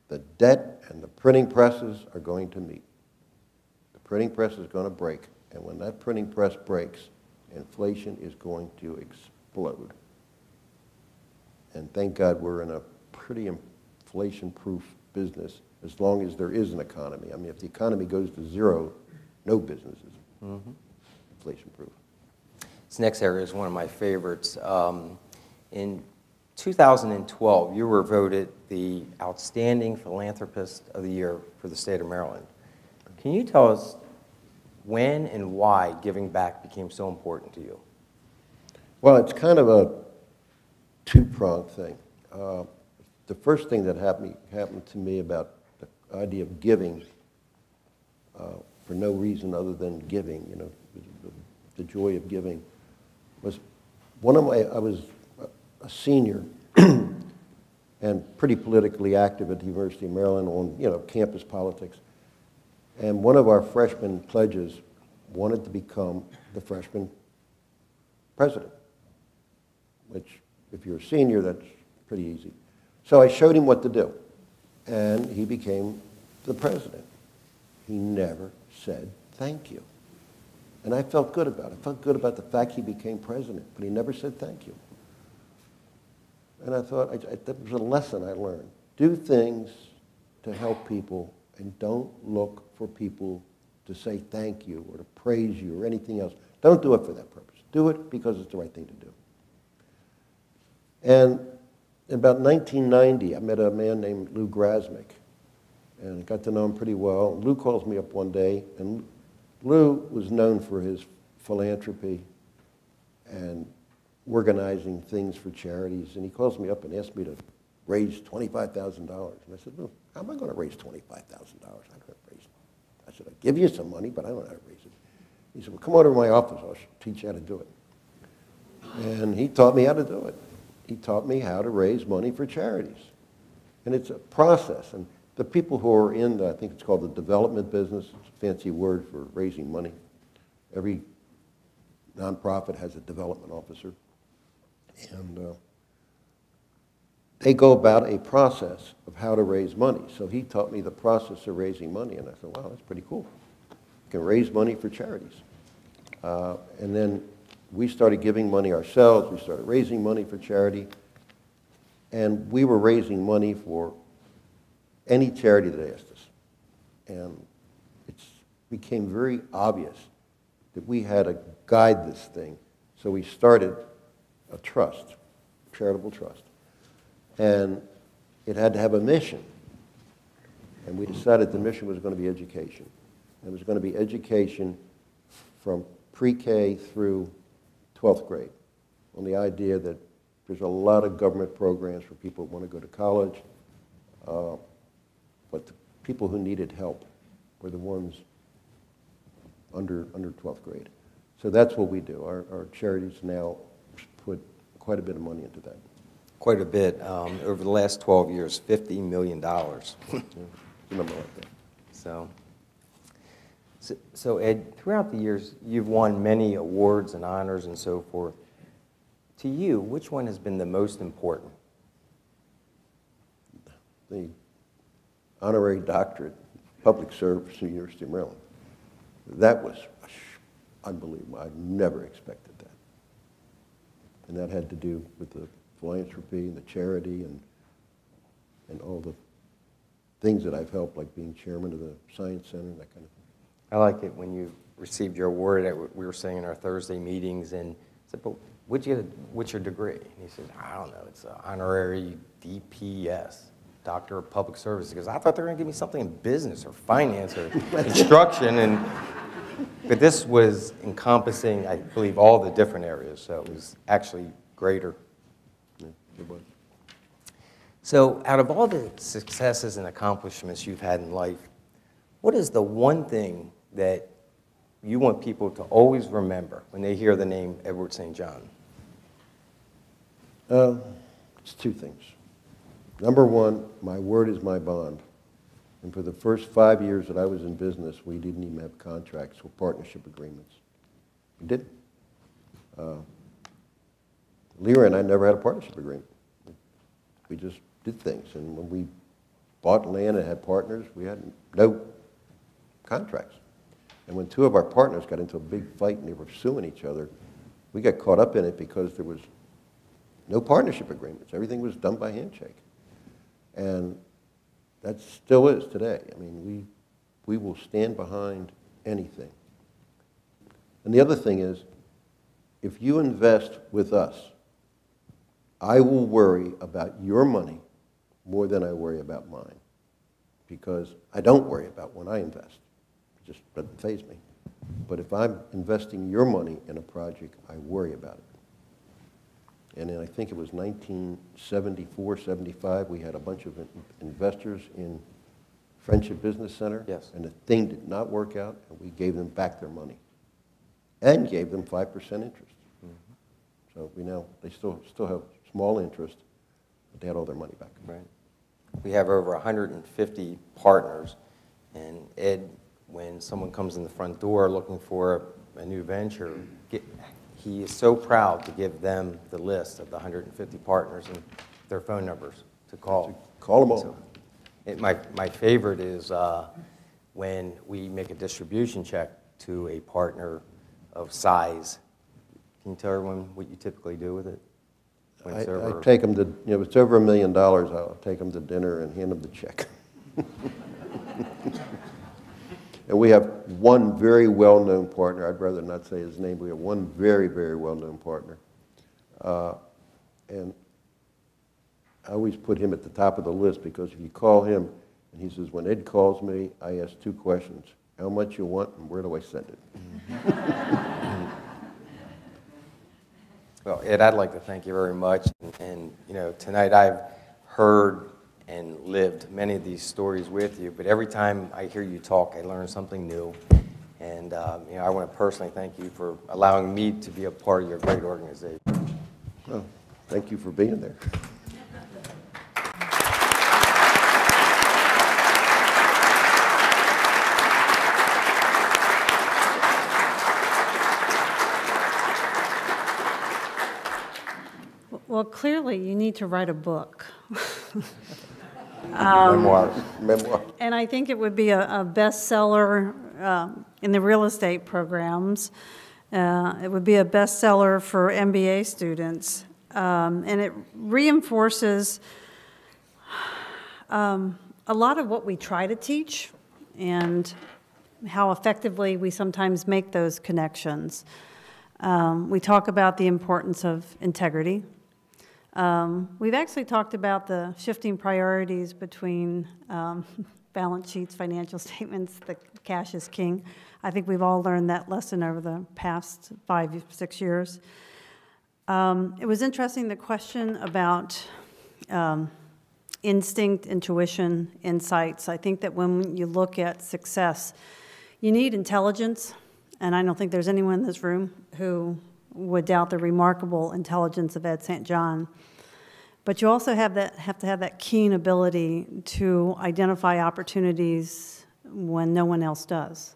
the debt and the printing presses are going to meet. The printing press is going to break. And when that printing press breaks, inflation is going to explode. And thank God we're in a pretty inflation-proof business as long as there is an economy. I mean, if the economy goes to zero, no business is inflation-proof. This next area is one of my favorites. In 2012, you were voted the Outstanding Philanthropist of the Year for the state of Maryland. Can you tell us when and why giving back became so important to you? Well, it's kind of two-pronged thing. The first thing that happened to me about the idea of giving for no reason other than giving, you know, the joy of giving, was I was a senior and pretty politically active at the University of Maryland on, you know, campus politics. And one of our freshman pledges wanted to become the freshman president, which, if you're a senior, that's pretty easy. So I showed him what to do, and he became the president. He never said thank you. And I felt good about it. I felt good about the fact he became president, but he never said thank you. And I thought, that was a lesson I learned. Do things to help people, and don't look for people to say thank you or to praise you or anything else. Don't do it for that purpose. Do it because it's the right thing to do. And in about 1990, I met a man named Lou Grasmick, and I got to know him pretty well. Lou calls me up one day, and Lou was known for his philanthropy and organizing things for charities, and he calls me up and asks me to raise $25,000. And I said, Lou, how am I going to raise $25,000? I said, I'll give you some money, but I don't know how to raise it. He said, well, come over to my office. I'll teach you how to do it. And he taught me how to do it. He taught me how to raise money for charities. And it's a process. And the people who are in I think it's called the development business, it's a fancy word for raising money. Every nonprofit has a development officer. And they go about a process of how to raise money. So he taught me the process of raising money, and I thought, wow, that's pretty cool. You can raise money for charities. And then we started giving money ourselves. We started raising money for charity. And we were raising money for any charity that asked us. And it became very obvious that we had to guide this thing. So we started a trust, a charitable trust. And it had to have a mission. And we decided the mission was going to be education. It was going to be education from pre-K through 12th grade, on the idea that there's a lot of government programs for people who want to go to college, but the people who needed help were the ones under 12th grade. So that's what we do. Our charities now put quite a bit of money into that. Quite a bit. Over the last 12 years, $50 million. Remember like that. So Ed, throughout the years, you've won many awards and honors and so forth. To you, which one has been the most important? The honorary doctorate, public service at the University of Maryland. That was unbelievable. I never expected that. And that had to do with the philanthropy and the charity and all the things that I've helped, like being chairman of the Science Center and that kind of thing. I like it when you received your award. We were saying in our Thursday meetings, and I said, but what's your degree? And he said, I don't know, it's an honorary DPS, Doctor of Public Service. Because I thought they were going to give me something in business or finance or instruction, but this was encompassing, I believe, all the different areas, so it was actually greater. Yeah, it was. So out of all the successes and accomplishments you've had in life, what is the one thing that you want people to always remember when they hear the name Edward St. John? It's two things. Number one, my word is my bond. And for the first 5 years that I was in business, we didn't even have contracts or partnership agreements. We didn't. Lyra and I never had a partnership agreement. We just did things. And when we bought land and had partners, we had no contracts. And when two of our partners got into a big fight and they were suing each other, we got caught up in it because there was no partnership agreements. Everything was done by handshake. And that still is today. I mean, we will stand behind anything. And the other thing is, if you invest with us, I will worry about your money more than I worry about mine. Because I don't worry about when I invest. It just doesn't faze me. But if I'm investing your money in a project, I worry about it. And in, I think it was 1974, 75, we had a bunch of investors in Friendship Business Center. Yes. And the thing did not work out, and we gave them back their money and gave them 5% interest. So we know they still have small interest, but they had all their money back. Right. We have over 150 partners, and Ed, when someone comes in the front door looking for a new venture, he is so proud to give them the list of the 150 partners and their phone numbers to call. Call them all. So, my favorite is when we make a distribution check to a partner of size. Can you tell everyone what you typically do with it? When it's over? I take them to, if it's over $1 million, I'll take them to dinner and hand them the check. And we have one very well-known partner. I'd rather not say his name. We have one very, very well-known partner. And I always put him at the top of the list because if you call him, and he says, when Ed calls me, I ask 2 questions. How much you want and where do I send it? Well, Ed, I'd like to thank you very much. And tonight I've heard and lived many of these stories with you, but every time I hear you talk, I learn something new. And I want to personally thank you for allowing me to be a part of your great organization. Well, thank you for being there. Well, clearly, you need to write a book. Memoir. And I think it would be a bestseller in the real estate programs. It would be a bestseller for MBA students. And it reinforces a lot of what we try to teach and how effectively we sometimes make those connections. We talk about the importance of integrity. We've actually talked about the shifting priorities between balance sheets, financial statements, the cash is king. I think we've all learned that lesson over the past 5, 6 years. It was interesting, the question about instinct, intuition, insights. I think that when you look at success, you need intelligence, and I don't think there's anyone in this room who would doubt the remarkable intelligence of Ed St. John. But you also have to have that keen ability to identify opportunities when no one else does,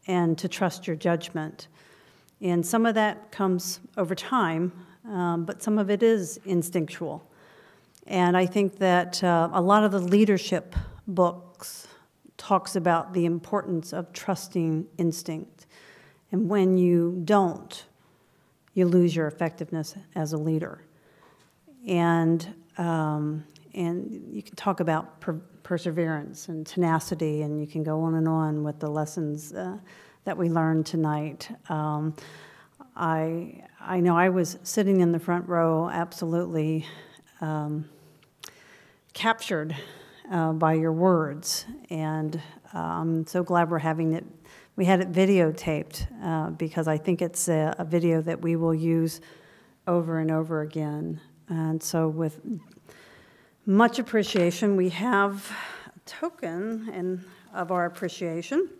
and to trust your judgment. And some of that comes over time, but some of it is instinctual. And I think that a lot of the leadership books talks about the importance of trusting instinct. And when you don't, you lose your effectiveness as a leader. And you can talk about perseverance and tenacity, and you can go on and on with the lessons that we learned tonight. I know I was sitting in the front row, absolutely captured by your words, and I'm so glad we're having it. We had it videotaped because I think it's a video that we will use over and over again. And so with much appreciation, we have a token of our appreciation.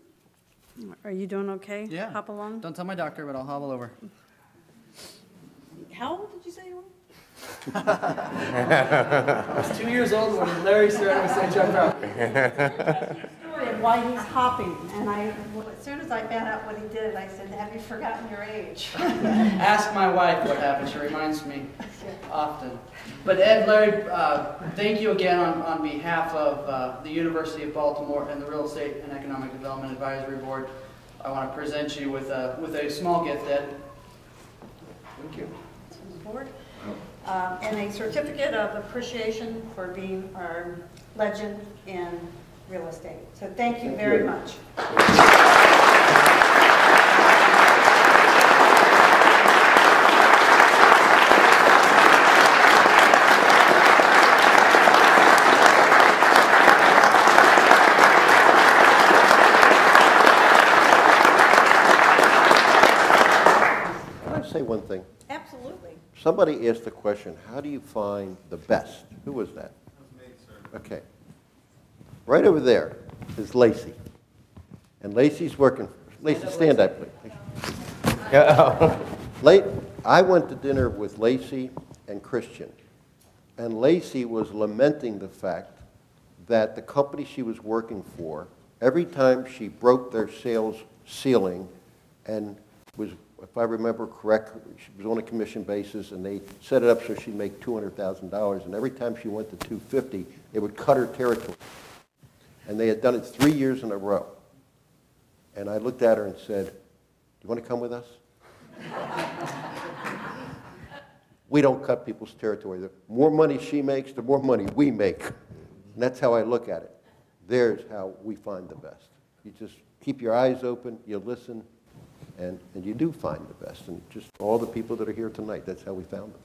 Are you doing okay? Yeah. Hop along? Don't tell my doctor, but I'll hobble over. How old did you say you were? I was 2 years old when Larry started with St. John Brown. Story of why he's hopping, and as soon as I found out what he did, I said, "Have you forgotten your age?" Ask my wife what happened. She reminds me often. But Ed, Larry, thank you again on behalf of the University of Baltimore and the Real Estate and Economic Development Advisory Board. I want to present you with a small gift, Ed. Thank you. Board. And a certificate of appreciation for being our legend in real estate. So thank you very much. Can I say say one thing? Absolutely. Somebody asked the question, how do you find the best? Who was that? That was me, sir. Okay. Right over there is Lacey. And Lacey's working. Lacey, stand up, please. I went to dinner with Lacey and Christian. And Lacey was lamenting the fact that the company she was working for, every time she broke their sales ceiling and was, if I remember correctly, she was on a commission basis and they set it up so she'd make $200,000. And every time she went to 250, they would cut her territory. And they had done it 3 years in a row. And I looked at her and said, "Do you want to come with us?" We don't cut people's territory. The more money she makes, the more money we make. And that's how I look at it. There's how we find the best. You just keep your eyes open, you listen, and you do find the best. And just all the people that are here tonight, that's how we found them.